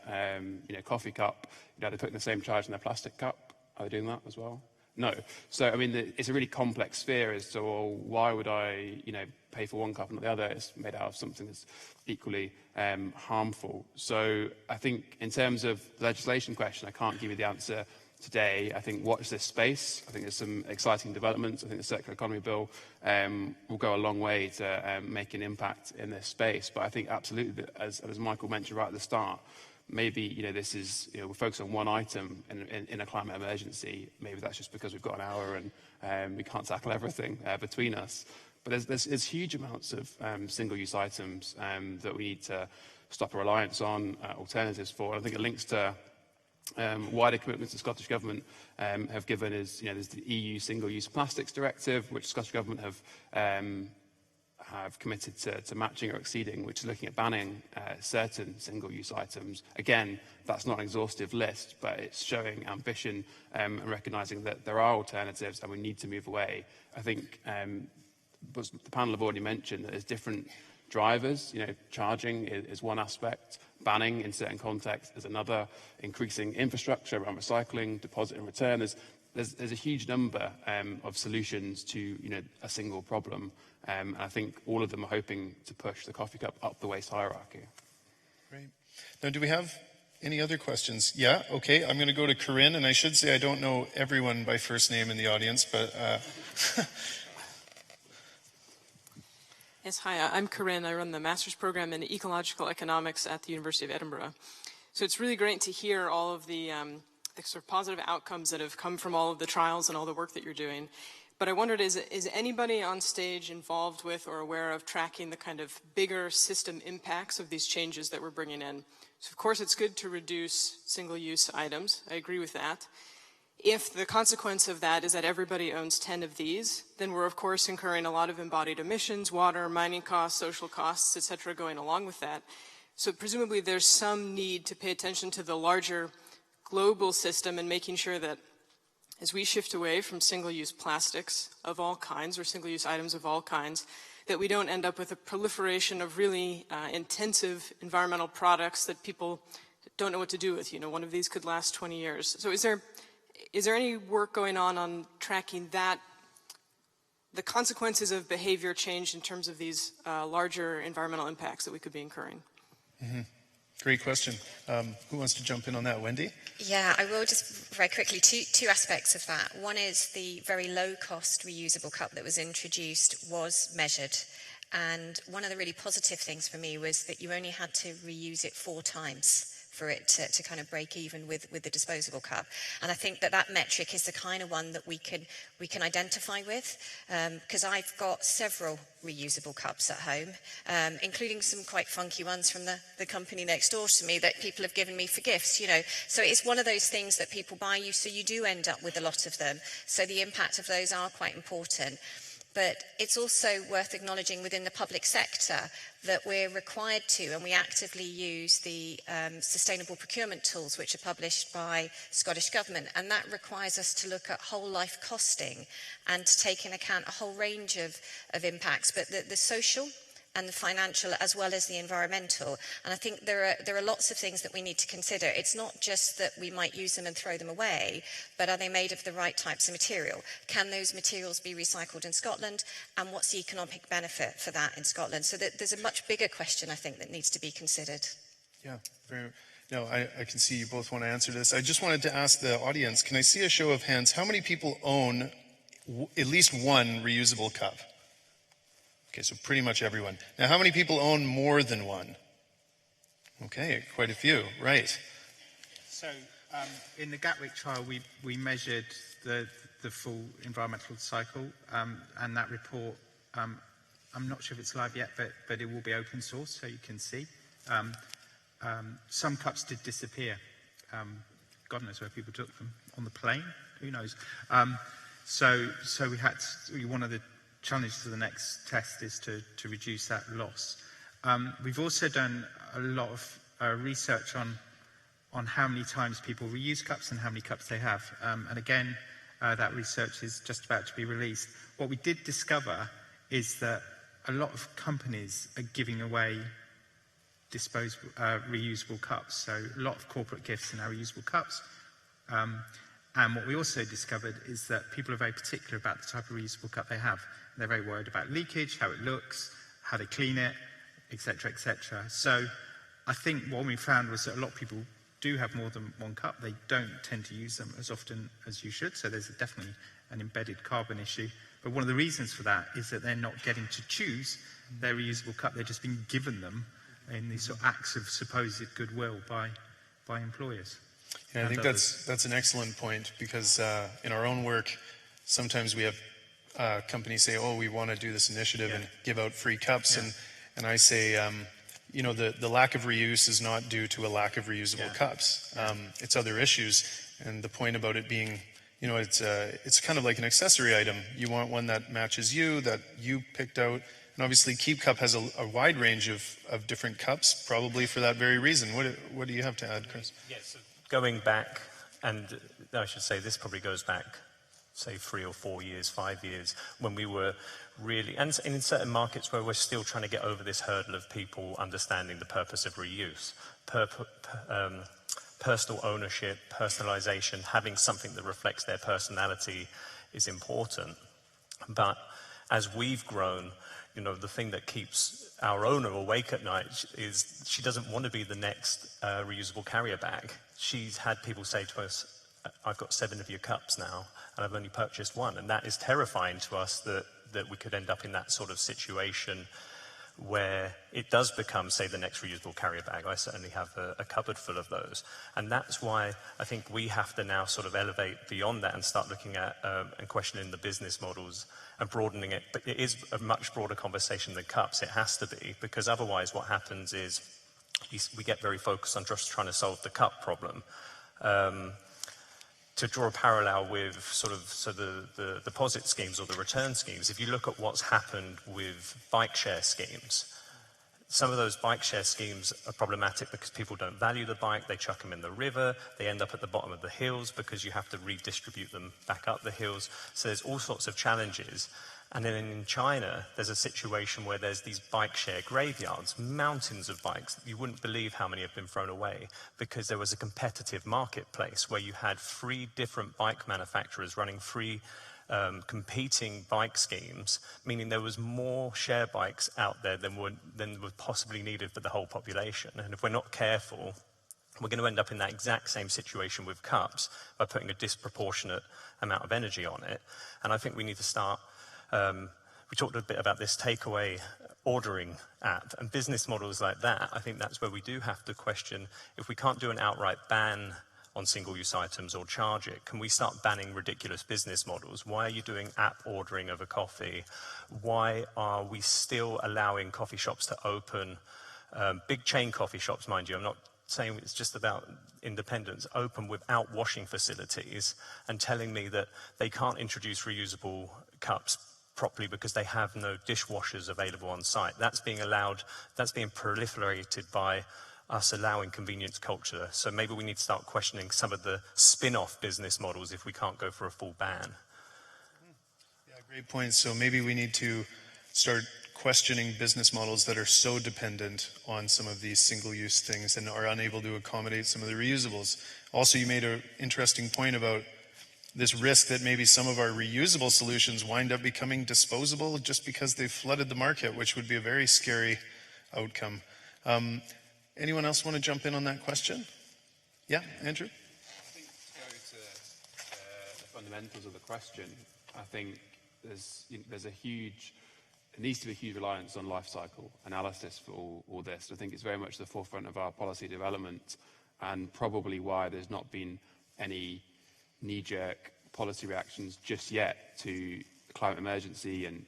coffee cup, they're putting the same charge in their plastic cup. Are they doing that as well? No. So, I mean, it's a really complex sphere as to, well, why would I, pay for one cup and not the other? It's made out of something that's equally harmful. So I think in terms of the legislation question, I can't give you the answer today. I think watch this space. I think there's some exciting developments. I think the Circular Economy Bill will go a long way to make an impact in this space. But I think absolutely, as Michael mentioned right at the start, maybe this is we're focused on one item in a climate emergency. Maybe that's just because we've got an hour and we can't tackle everything between us. But there's huge amounts of single-use items that we need to stop a reliance on alternatives for. And I think it links to wider commitments the Scottish Government have given. Is there's the EU Single-Use Plastics Directive, which the Scottish Government have committed to matching or exceeding, which is looking at banning certain single-use items. Again, that's not an exhaustive list, but it's showing ambition and recognising that there are alternatives and we need to move away. I think the panel have already mentioned that there's different drivers. Charging is one aspect, banning in certain contexts is another, increasing infrastructure around recycling, deposit and return. There's a huge number of solutions to a single problem, and I think all of them are hoping to push the coffee cup up the waste hierarchy. Great. Now, do we have any other questions? Yeah, okay. I'm going to go to Corinne, and I should say I don't know everyone by first name in the audience, but Yes, hi, I'm Corinne. I run the master's program in ecological economics at the University of Edinburgh. So it's really great to hear all of the sort of positive outcomes that have come from all of the trials and all the work that you're doing. But I wondered, is anybody on stage involved with or aware of tracking the kind of bigger system impacts of these changes that we're bringing in? So of course it's good to reduce single-use items. I agree with that. If the consequence of that is that everybody owns 10 of these, then we're of course incurring a lot of embodied emissions, water, mining costs, social costs, etc. going along with that. So presumably there's some need to pay attention to the larger global system and making sure that as we shift away from single-use plastics of all kinds or single-use items of all kinds, that we don't end up with a proliferation of really intensive environmental products that people don't know what to do with. One of these could last 20 years. So is there any work going on tracking that, the consequences of behavior change in terms of these larger environmental impacts that we could be incurring? Mm-hmm. Great question. Who wants to jump in on that? Wendy? Yeah, I will just very quickly, two aspects of that. One is the very low-cost reusable cup that was introduced was measured And one of the really positive things for me was that you only had to reuse it 4 times for it to kind of break even with the disposable cup. And I think that metric is the kind of one that we can identify with, because I've got several reusable cups at home, including some quite funky ones from the company next door to me that people have given me for gifts, you know. So it's one of those things that people buy you, so you do end up with a lot of them. So the impact of those are quite important. But it's also worth acknowledging within the public sector that we're required to, and we actively use the sustainable procurement tools which are published by Scottish Government, and that requires us to look at whole life costing and to take into account a whole range of impacts, but the social and the financial as well as the environmental. And I think there are lots of things that we need to consider. It's not just that we might use them and throw them away, but are they made of the right types of material? Can those materials be recycled in Scotland? And what's the economic benefit for that in Scotland? So there's a much bigger question, I think, that needs to be considered. Yeah, no, I can see you both want to answer this. I just wanted to ask the audience, can I see a show of hands? How many people own at least one reusable cup? Okay, so pretty much everyone. Now, how many people own more than one? Okay, quite a few, right. So in the Gatwick trial, we measured the full environmental cycle, and that report, I'm not sure if it's live yet, but it will be open source, so you can see. Some cups did disappear. God knows where people took them. On the plane? Who knows? So we had one of the challenges of the next test is to reduce that loss. We've also done a lot of research on how many times people reuse cups and how many cups they have. And again, that research is just about to be released. What we did discover is that a lot of companies are giving away reusable cups. So a lot of corporate gifts are now reusable cups. And what we also discovered is that people are very particular about the type of reusable cup they have. They're very worried about leakage, how it looks, how they clean it, etc., etc. So I think what we found was that a lot of people do have more than one cup. They don't tend to use them as often as you should. So there's definitely an embedded carbon issue. But one of the reasons for that is that they're not getting to choose their reusable cup. They're just being given them in these sort of acts of supposed goodwill by employers. Yeah, I think that's an excellent point, because in our own work, sometimes we have companies say, oh, we want to do this initiative and give out free cups. Yeah. And I say, you know, the lack of reuse is not due to a lack of reusable cups. It's other issues. And the point about it being, you know, it's kind of like an accessory item. You want one that matches you, that you picked out. And obviously Keep Cup has a wide range of different cups, probably for that very reason. What do you have to add, Chris? Yes, so going back, and I should say this probably goes back, say 3 or 4 years, 5 years, when we were really, and in certain markets where we're still trying to get over this hurdle of people understanding the purpose of reuse, personal ownership, personalization, having something that reflects their personality is important. But as we've grown, you know, the thing that keeps our owner awake at night is she doesn't want to be the next reusable carrier bag. She's had people say to us, I've got 7 of your cups now, and I've only purchased 1. And that is terrifying to us that we could end up in that sort of situation where it does become, say, the next reusable carrier bag. I certainly have a cupboard full of those. And that's why I think we have to now sort of elevate beyond that and start looking at and questioning the business models and broadening it. But it is a much broader conversation than cups. It has to be, because otherwise what happens is we get very focused on just trying to solve the cup problem. To draw a parallel with sort of the deposit schemes or the return schemes, if you look at what's happened with bike share schemes, some of those bike share schemes are problematic because people don't value the bike, they chuck them in the river, they end up at the bottom of the hills because you have to redistribute them back up the hills. So there's all sorts of challenges. And then in China, there's a situation where there's these bike share graveyards, mountains of bikes. You wouldn't believe how many have been thrown away because there was a competitive marketplace where you had 3 different bike manufacturers running 3 competing bike schemes, meaning there was more share bikes out there than were possibly needed for the whole population. And if we're not careful, we're going to end up in that exact same situation with cups by putting a disproportionate amount of energy on it. And I think we need to start we talked a bit about this takeaway ordering app and business models like that. I think that's where we do have to question, if we can't do an outright ban on single-use items or charge it, can we start banning ridiculous business models? Why are you doing app ordering of a coffee? Why are we still allowing coffee shops to open, big chain coffee shops, mind you, I'm not saying it's just about independents, open without washing facilities, and telling me that they can't introduce reusable cups properly because they have no dishwashers available on site. That's being allowed, that's being proliferated by us allowing convenience culture. So maybe we need to start questioning some of the spin-off business models if we can't go for a full ban. Yeah, great point. So maybe we need to start questioning business models that are so dependent on some of these single-use things and are unable to accommodate some of the reusables. Also, you made an interesting point about this risk that maybe some of our reusable solutions wind up becoming disposable just because they've flooded the market, which would be a very scary outcome. Anyone else want to jump in on that question? Yeah, Andrew? I think to go to the fundamentals of the question, I think there's a huge, it needs to be a huge reliance on life cycle analysis for all this. I think it's very much the forefront of our policy development, and probably why there's not been any knee-jerk policy reactions just yet to the climate emergency and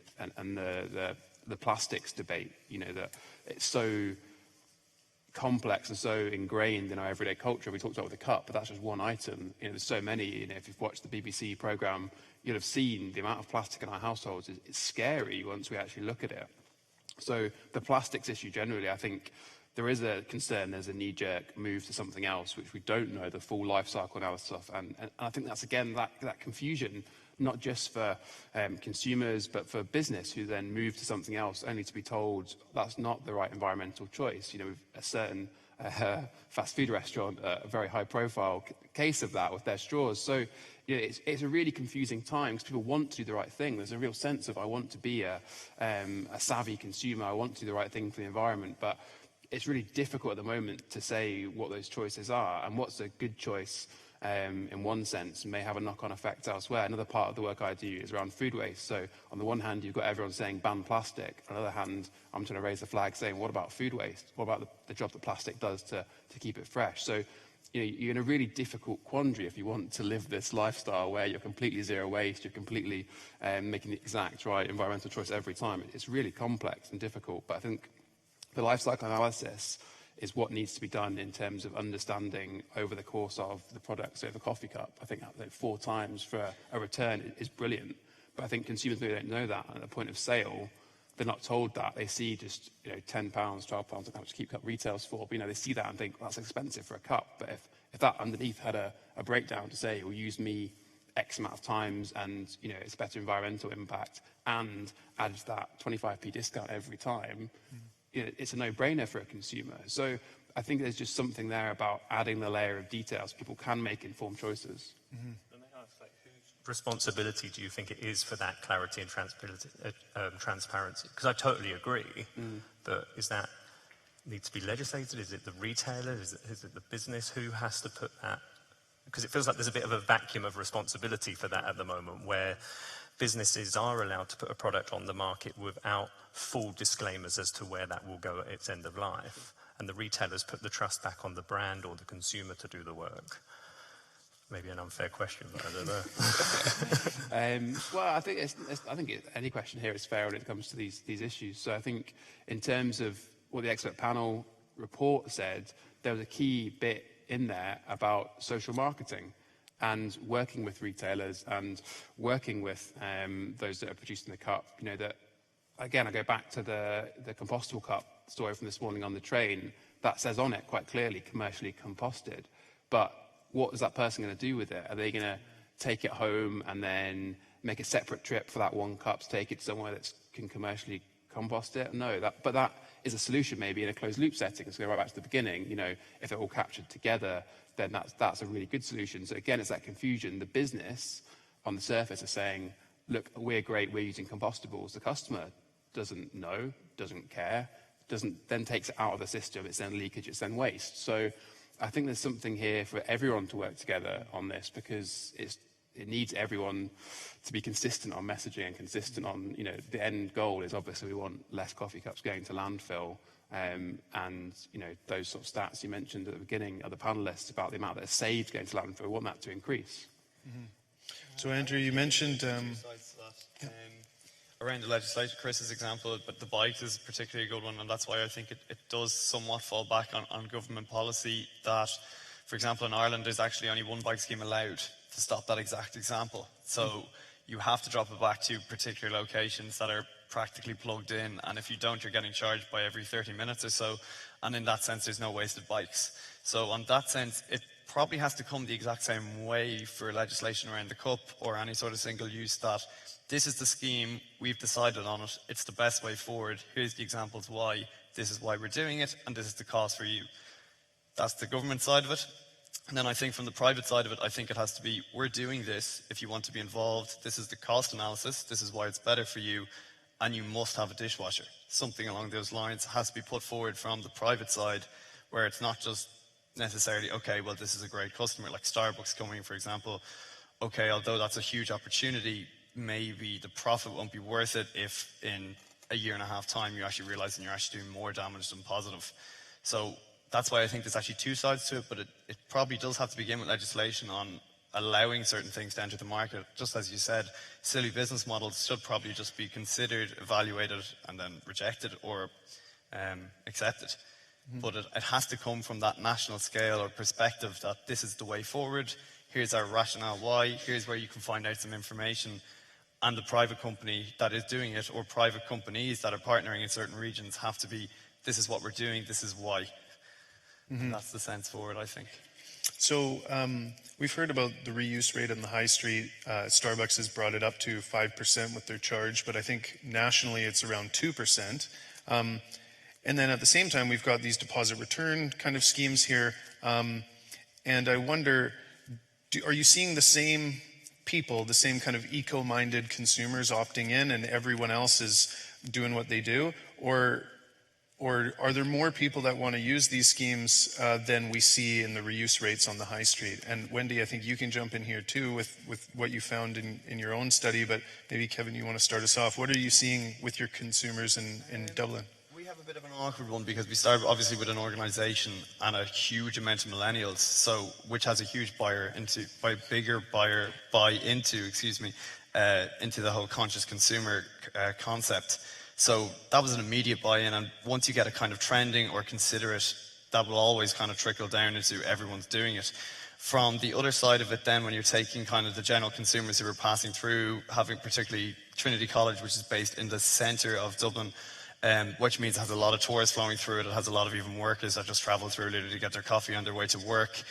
the plastics debate. You know, that it's so complex and so ingrained in our everyday culture. We talked about with the cup, but that's just one item. You know, there's so many. You know, if you've watched the BBC programme, you'll have seen the amount of plastic in our households. It's scary once we actually look at it. So the plastics issue generally, I think there is a concern, there's a knee-jerk move to something else, which we don't know the full life cycle analysis of. And I think that's, again, that confusion, not just for consumers, but for business, who then move to something else only to be told that's not the right environmental choice. You know, a certain fast food restaurant, a very high-profile case of that with their straws. So, you know, it's a really confusing time because people want to do the right thing. There's a real sense of, I want to be a savvy consumer, I want to do the right thing for the environment, but it's really difficult at the moment to say what those choices are, and what's a good choice in one sense may have a knock-on effect elsewhere. Another part of the work I do is around food waste. So on the one hand, you've got everyone saying ban plastic. On the other hand, I'm trying to raise the flag saying, what about food waste? What about the job that plastic does to keep it fresh? So, you know, you're in a really difficult quandary if you want to live this lifestyle where you're completely zero waste, you're completely making the exact right environmental choice every time. It's really complex and difficult, but I think the life cycle analysis is what needs to be done in terms of understanding over the course of the product. So the coffee cup, I think 4 times for a return is brilliant. But I think consumers maybe don't know that. At the point of sale, they're not told that. They see just, you know, £10, £12, how much Keep Cup retails for. But, you know, they see that and think, well, that's expensive for a cup. But if that underneath had a breakdown to say, it will use me X amount of times and, you know, it's better environmental impact and adds that 25p discount every time, you know, it's a no-brainer for a consumer. So I think there's just something there about adding the layer of details. People can make informed choices. Mm-hmm. Whose responsibility do you think it is for that clarity and transparency? Because I totally agree, but is that need to be legislated? Is it the retailer? Is it the business? Who has to put that? Because it feels like there's a bit of a vacuum of responsibility for that at the moment, where businesses are allowed to put a product on the market without full disclaimers as to where that will go at its end of life. And the retailers put the trust back on the brand or the consumer to do the work. Maybe an unfair question, but I don't know. Well, I think any question here is fair when it comes to these issues. So I think in terms of what the expert panel report said, there was a key bit in there about social marketing and working with retailers and working with those that are producing the cup. You know, that, again, I go back to the compostable cup story from this morning on the train. That says on it quite clearly, commercially composted. But what is that person going to do with it? Are they going to take it home and then make a separate trip for that one cup to take it somewhere that can commercially compost it? No, but that is a solution maybe in a closed loop setting. So go right back to the beginning, you know, if they're all captured together, then that's a really good solution. So again, it's that confusion. The business on the surface is saying, look, we're great, we're using compostables. The customer doesn't know, doesn't care, then takes it out of the system. It's then leakage, it's then waste. So I think there's something here for everyone to work together on this, because it needs everyone to be consistent on messaging and consistent on, you know, the end goal is obviously we want less coffee cups going to landfill. And, you know, those sort of stats you mentioned at the beginning of the panelists about the amount that is saved going to landfill, we want that to increase. Mm-hmm. So, Andrew, you mentioned... around the legislation, Chris's example, but the bike is particularly a good one, and that's why I think it does somewhat fall back on government policy that, for example, in Ireland, there's actually only one bike scheme allowed to stop that exact example. So you have to drop it back to particular locations that are practically plugged in, and if you don't, you're getting charged by every 30 minutes or so, and in that sense, there's no wasted bikes. So on that sense, it probably has to come the exact same way for legislation around the cup or any sort of single use, that this is the scheme, we've decided on it, it's the best way forward, here's the examples why, this is why we're doing it, and this is the cost for you. That's the government side of it. And then I think from the private side of it, I think it has to be, we're doing this, if you want to be involved, this is the cost analysis, this is why it's better for you, and you must have a dishwasher. Something along those lines has to be put forward from the private side, where it's not just necessarily, okay, well, this is a great customer, like Starbucks coming, for example. Okay, although that's a huge opportunity, maybe the profit won't be worth it if in a year and a half time you're actually realizing you're actually doing more damage than positive. So that's why I think there's actually two sides to it, but it probably does have to begin with legislation on allowing certain things to enter the market. Just as you said, silly business models should probably just be considered, evaluated, and then rejected or accepted. Mm-hmm. But it has to come from that national scale or perspective that this is the way forward, here's our rationale why, here's where you can find out some information. And the private company that is doing it, or private companies that are partnering in certain regions, have to be, this is what we're doing, this is why. Mm-hmm. That's the sense forward, I think. So we've heard about the reuse rate on the high street. Starbucks has brought it up to 5% with their charge, but I think nationally it's around 2%. And then at the same time, we've got these deposit return kind of schemes here. And I wonder, are you seeing the same people, the same kind of eco-minded consumers opting in and everyone else is doing what they do? Or are there more people that want to use these schemes than we see in the reuse rates on the high street? And Wendy, I think you can jump in here too with what you found in your own study, but maybe Kevin, you want to start us off. What are you seeing with your consumers in Dublin? We have a bit of an awkward one because we started obviously with an organisation and a huge amount of millennials, so which has a huge buy into the whole conscious consumer concept. So that was an immediate buy-in, and once you get it kind of trending or consider it, that will always kind of trickle down into everyone's doing it. From the other side of it then, when you're taking kind of the general consumers who are passing through, having particularly Trinity College, which is based in the centre of Dublin, which means it has a lot of tourists flowing through it. It has a lot of even workers that just travel through literally to get their coffee on their way to work.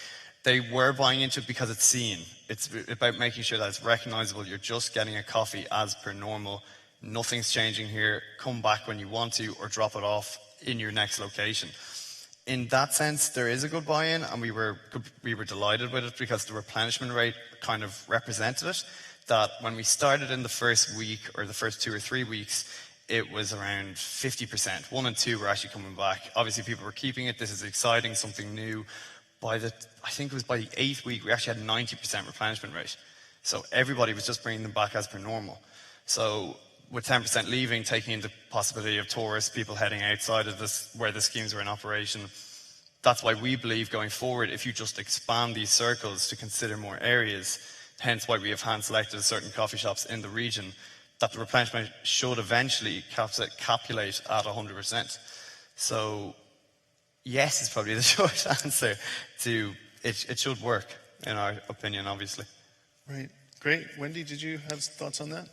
They were buying into it because it's seen. It's about making sure that it's recognisable. You're just getting a coffee as per normal. Nothing's changing here. Come back when you want to, or drop it off in your next location. In that sense, there is a good buy-in, and we were delighted with it because the replenishment rate kind of represented it. That when we started in the first week or the first 2 or 3 weeks, it was around 50%. 1 and 2 were actually coming back. Obviously, people were keeping it. This is exciting, something new. I think it was by the 8th week, we actually had 90% replenishment rate. So everybody was just bringing them back as per normal. So with 10% leaving, taking into the possibility of tourists, people heading outside of this, where the schemes were in operation, that's why we believe going forward, if you just expand these circles to consider more areas, hence why we have hand-selected certain coffee shops in the region, that the replenishment should eventually capulate at 100%. So yes is probably the short answer to it should work, in our opinion, obviously. Right. Great. Wendy, did you have thoughts on that?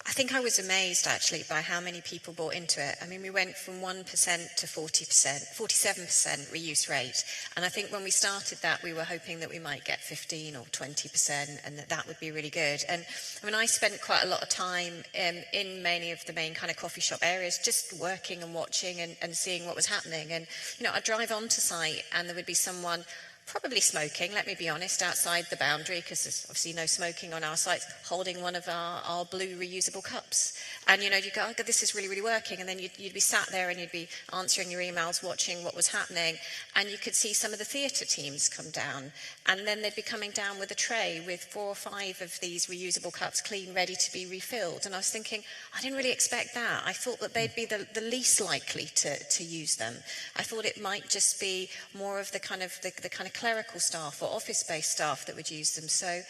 I think I was amazed actually by how many people bought into it. I mean, we went from 1% to 40%, 47% reuse rate. And I think when we started that, we were hoping that we might get 15 or 20% and that would be really good. And I mean, I spent quite a lot of time in many of the main kind of coffee shop areas, just working and watching and seeing what was happening. And, you know, I'd drive onto site and there would be someone probably smoking, let me be honest, outside the boundary, because there's obviously no smoking on our sites, holding one of our blue reusable cups. And, you go, oh, this is really, really working. And then you'd be sat there and you'd be answering your emails, watching what was happening. And you could see some of the theatre teams come down. And then they'd be coming down with a tray with 4 or 5 of these reusable cups clean, ready to be refilled. And I was thinking, I didn't really expect that. I thought that they'd be the least likely to use them. I thought it might just be more of the kind of clerical staff or office-based staff that would use them. So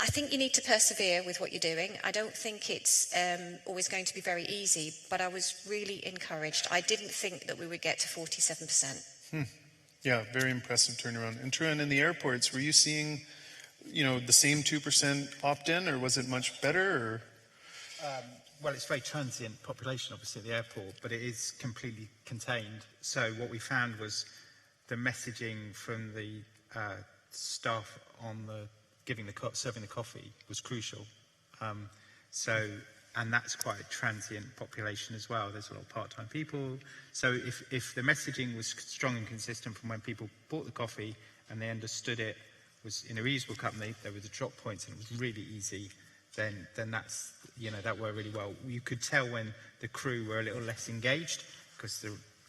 I think you need to persevere with what you're doing. I don't think it's always going to be very easy, but I was really encouraged. I didn't think that we would get to 47%. Yeah, very impressive turnaround. And Truan, in the airports, were you seeing, the same 2% opt-in, or was it much better? Or? Well, it's very transient population, obviously, at the airport, but it is completely contained. So what we found was the messaging from the staff on serving the coffee was crucial. And that's quite a transient population as well. There's a lot of part-time people. So if the messaging was strong and consistent from when people bought the coffee and they understood it was in a reusable cup and there were the drop points and it was really easy, then that's, that worked really well. You could tell when the crew were a little less engaged because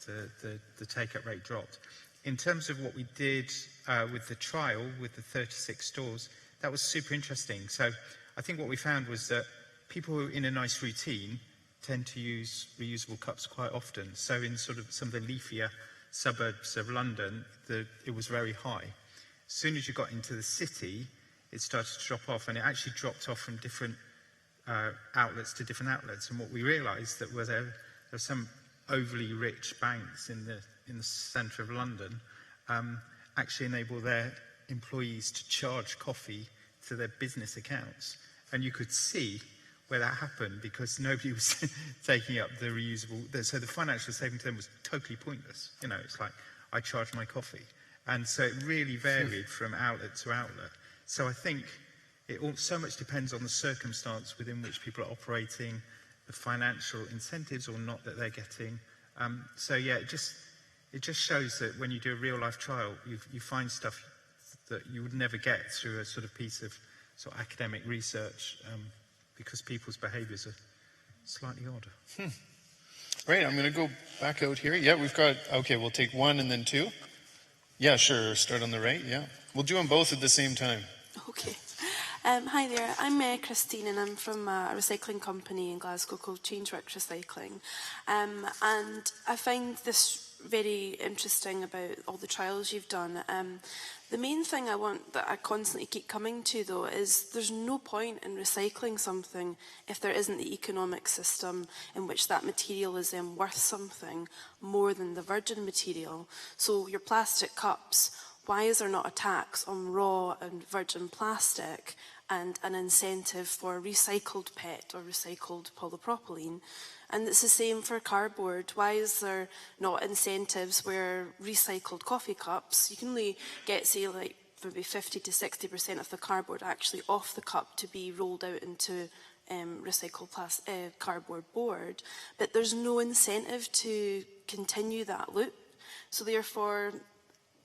the take-up rate dropped. In terms of what we did with the trial, with the 36 stores, that was super interesting. So I think what we found was that people who are in a nice routine tend to use reusable cups quite often. So in sort of some of the leafier suburbs of London, it was very high. As soon as you got into the city, it started to drop off, and it actually dropped off from different outlets to different outlets. And what we realised that was there were some overly rich banks in the centre of London actually enable their employees to charge coffee to their business accounts. And you could see where that happened because nobody was taking up the reusable. So the financial saving to them was totally pointless. It's like, I charge my coffee. And so it really varied from outlet to outlet. So I think it all so much depends on the circumstance within which people are operating, the financial incentives or not that they're getting. So yeah, it just shows that when you do a real life trial, you find stuff that you would never get through a sort of piece of sort of academic research because people's behaviours are slightly odd. Right, I'm going to go back out here. Yeah, we'll take 1 and then 2. Yeah, sure, start on the right, yeah. We'll do them both at the same time. Okay. Hi there, I'm Christine and I'm from a recycling company in Glasgow called Changeworks Recycling. And I find this very interesting about all the trials you've done. The main thing that I constantly keep coming to though is there's no point in recycling something if there isn't the economic system in which that material is then worth something more than the virgin material. So your plastic cups, why is there not a tax on raw and virgin plastic and an incentive for recycled PET or recycled polypropylene? And it's the same for cardboard. Why is there not incentives where recycled coffee cups, you can only get, say, like maybe 50 to 60% of the cardboard actually off the cup to be rolled out into recycled cardboard board, but there's no incentive to continue that loop. So therefore,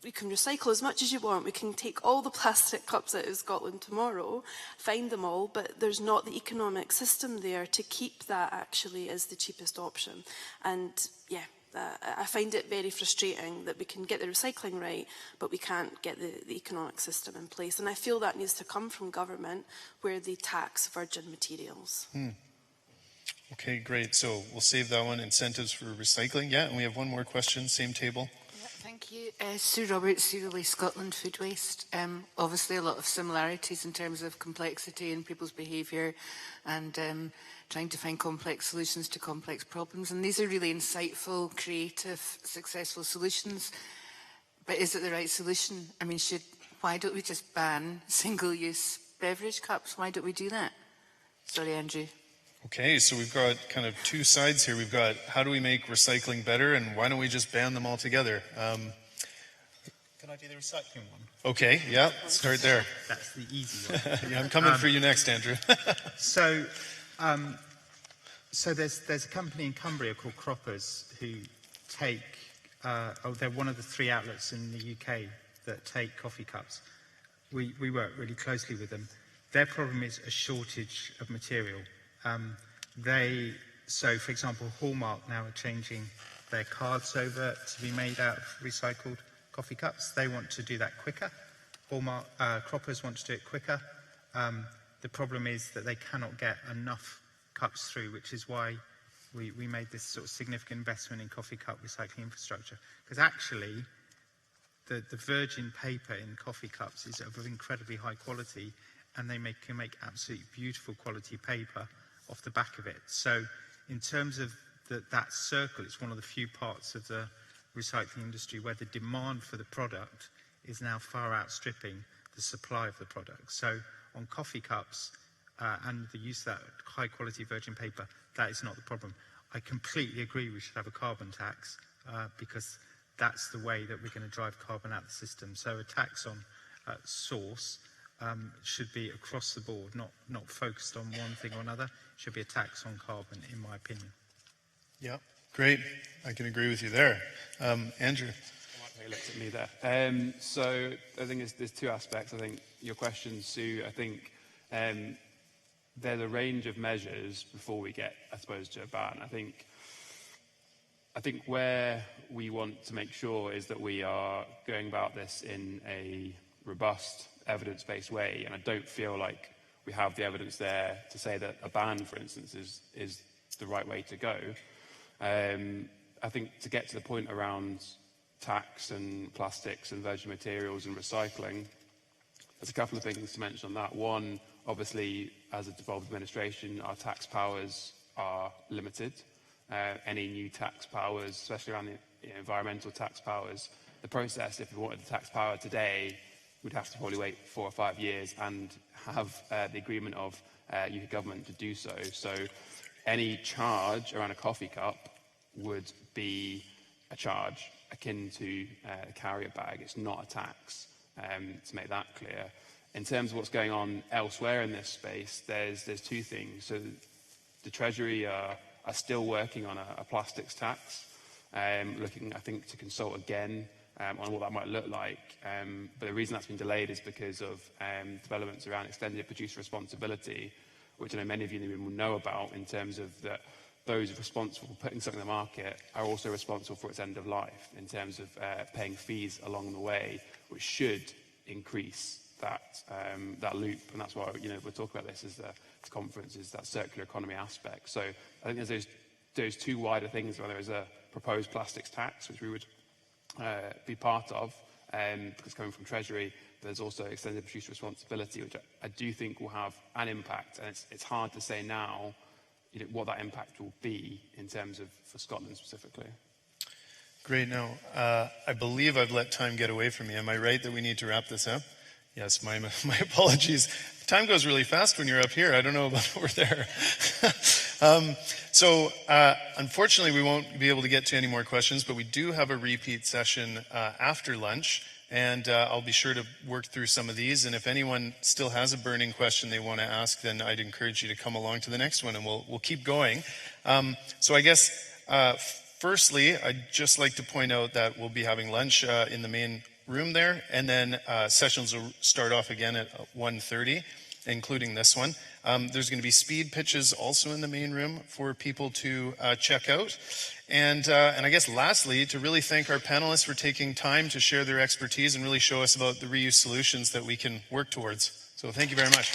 we can recycle as much as you want. We can take all the plastic cups out of Scotland tomorrow, find them all, but there's not the economic system there to keep that actually as the cheapest option. And yeah, I find it very frustrating that we can get the recycling right, but we can't get the economic system in place. And I feel that needs to come from government where they tax virgin materials. Okay, great. So we'll save that one, incentives for recycling. Yeah, and we have one more question, same table. Thank you. Sue Roberts, Zero Waste Scotland, Food Waste. Obviously a lot of similarities in terms of complexity in people's behaviour and trying to find complex solutions to complex problems. And these are really insightful, creative, successful solutions. But is it the right solution? I mean, why don't we just ban single-use beverage cups? Why don't we do that? Sorry, Andrew. Okay, so we've got kind of two sides here. We've got how do we make recycling better, and why don't we just ban them altogether? Can I do the recycling one? Okay, yeah, start there. That's the easy one. Yeah, I'm coming for you next, Andrew. So there's a company in Cumbria called Croppers who take they're one of the 3 outlets in the UK that take coffee cups. We work really closely with them. Their problem is a shortage of material. So, for example, Hallmark now are changing their cards over to be made out of recycled coffee cups. They want to do that quicker. Hallmark croppers want to do it quicker. The problem is that they cannot get enough cups through, which is why we made this sort of significant investment in coffee cup recycling infrastructure. Because actually, the virgin paper in coffee cups is of incredibly high quality, and they can make absolutely beautiful quality paper off the back of it. So in terms of that circle, it's one of the few parts of the recycling industry where the demand for the product is now far outstripping the supply of the product. So on coffee cups and the use of that high quality virgin paper, that is not the problem. I completely agree we should have a carbon tax because that's the way that we're going to drive carbon out of the system. So a tax on source should be across the board, not focused on one thing or another. It should be a tax on carbon, in my opinion. Yeah, great. I can agree with you there. Andrew. He looked at me there. So I think there's 2 aspects. I think your question, Sue, I think there's a range of measures before we get, I suppose, to a ban. I think where we want to make sure is that we are going about this in a robust, evidence-based way, and I don't feel like we have the evidence there to say that a ban, for instance, is the right way to go. I think to get to the point around tax and plastics and virgin materials and recycling, there's a couple of things to mention on that. One, obviously, as a devolved administration, our tax powers are limited. Any new tax powers, especially around the environmental tax powers, the process, if we wanted the tax power today, we'd have to probably wait 4 or 5 years and have the agreement of UK government to do so. So any charge around a coffee cup would be a charge akin to a carrier bag. It's not a tax, to make that clear. In terms of what's going on elsewhere in this space, there's 2 things. So the Treasury are still working on a plastics tax, looking, I think, to consult again on what that might look like. But the reason that's been delayed is because of developments around extended producer responsibility, which I know many of you will know about, in terms of that those responsible for putting something on the market are also responsible for its end of life, in terms of paying fees along the way, which should increase that loop. And that's why we're talking about this as the conference, is that circular economy aspect. So I think there's those 2 wider things, where there is a proposed plastics tax, which we would be part of, because coming from Treasury, but there's also extended producer responsibility, which I do think will have an impact, and it's hard to say now what that impact will be in terms of for Scotland specifically. Great. Now, I believe I've let time get away from me. Am I right that we need to wrap this up? Yes, my apologies. Time goes really fast when you're up here. I don't know about over there. So unfortunately, we won't be able to get to any more questions, but we do have a repeat session after lunch, and I'll be sure to work through some of these. And if anyone still has a burning question they want to ask, then I'd encourage you to come along to the next one, and we'll keep going. So I guess firstly, I'd just like to point out that we'll be having lunch in the main room there, and then sessions will start off again at 1:30, including this one. There's going to be speed pitches also in the main room for people to check out. And I guess lastly, to really thank our panelists for taking time to share their expertise and really show us about the reuse solutions that we can work towards. So thank you very much.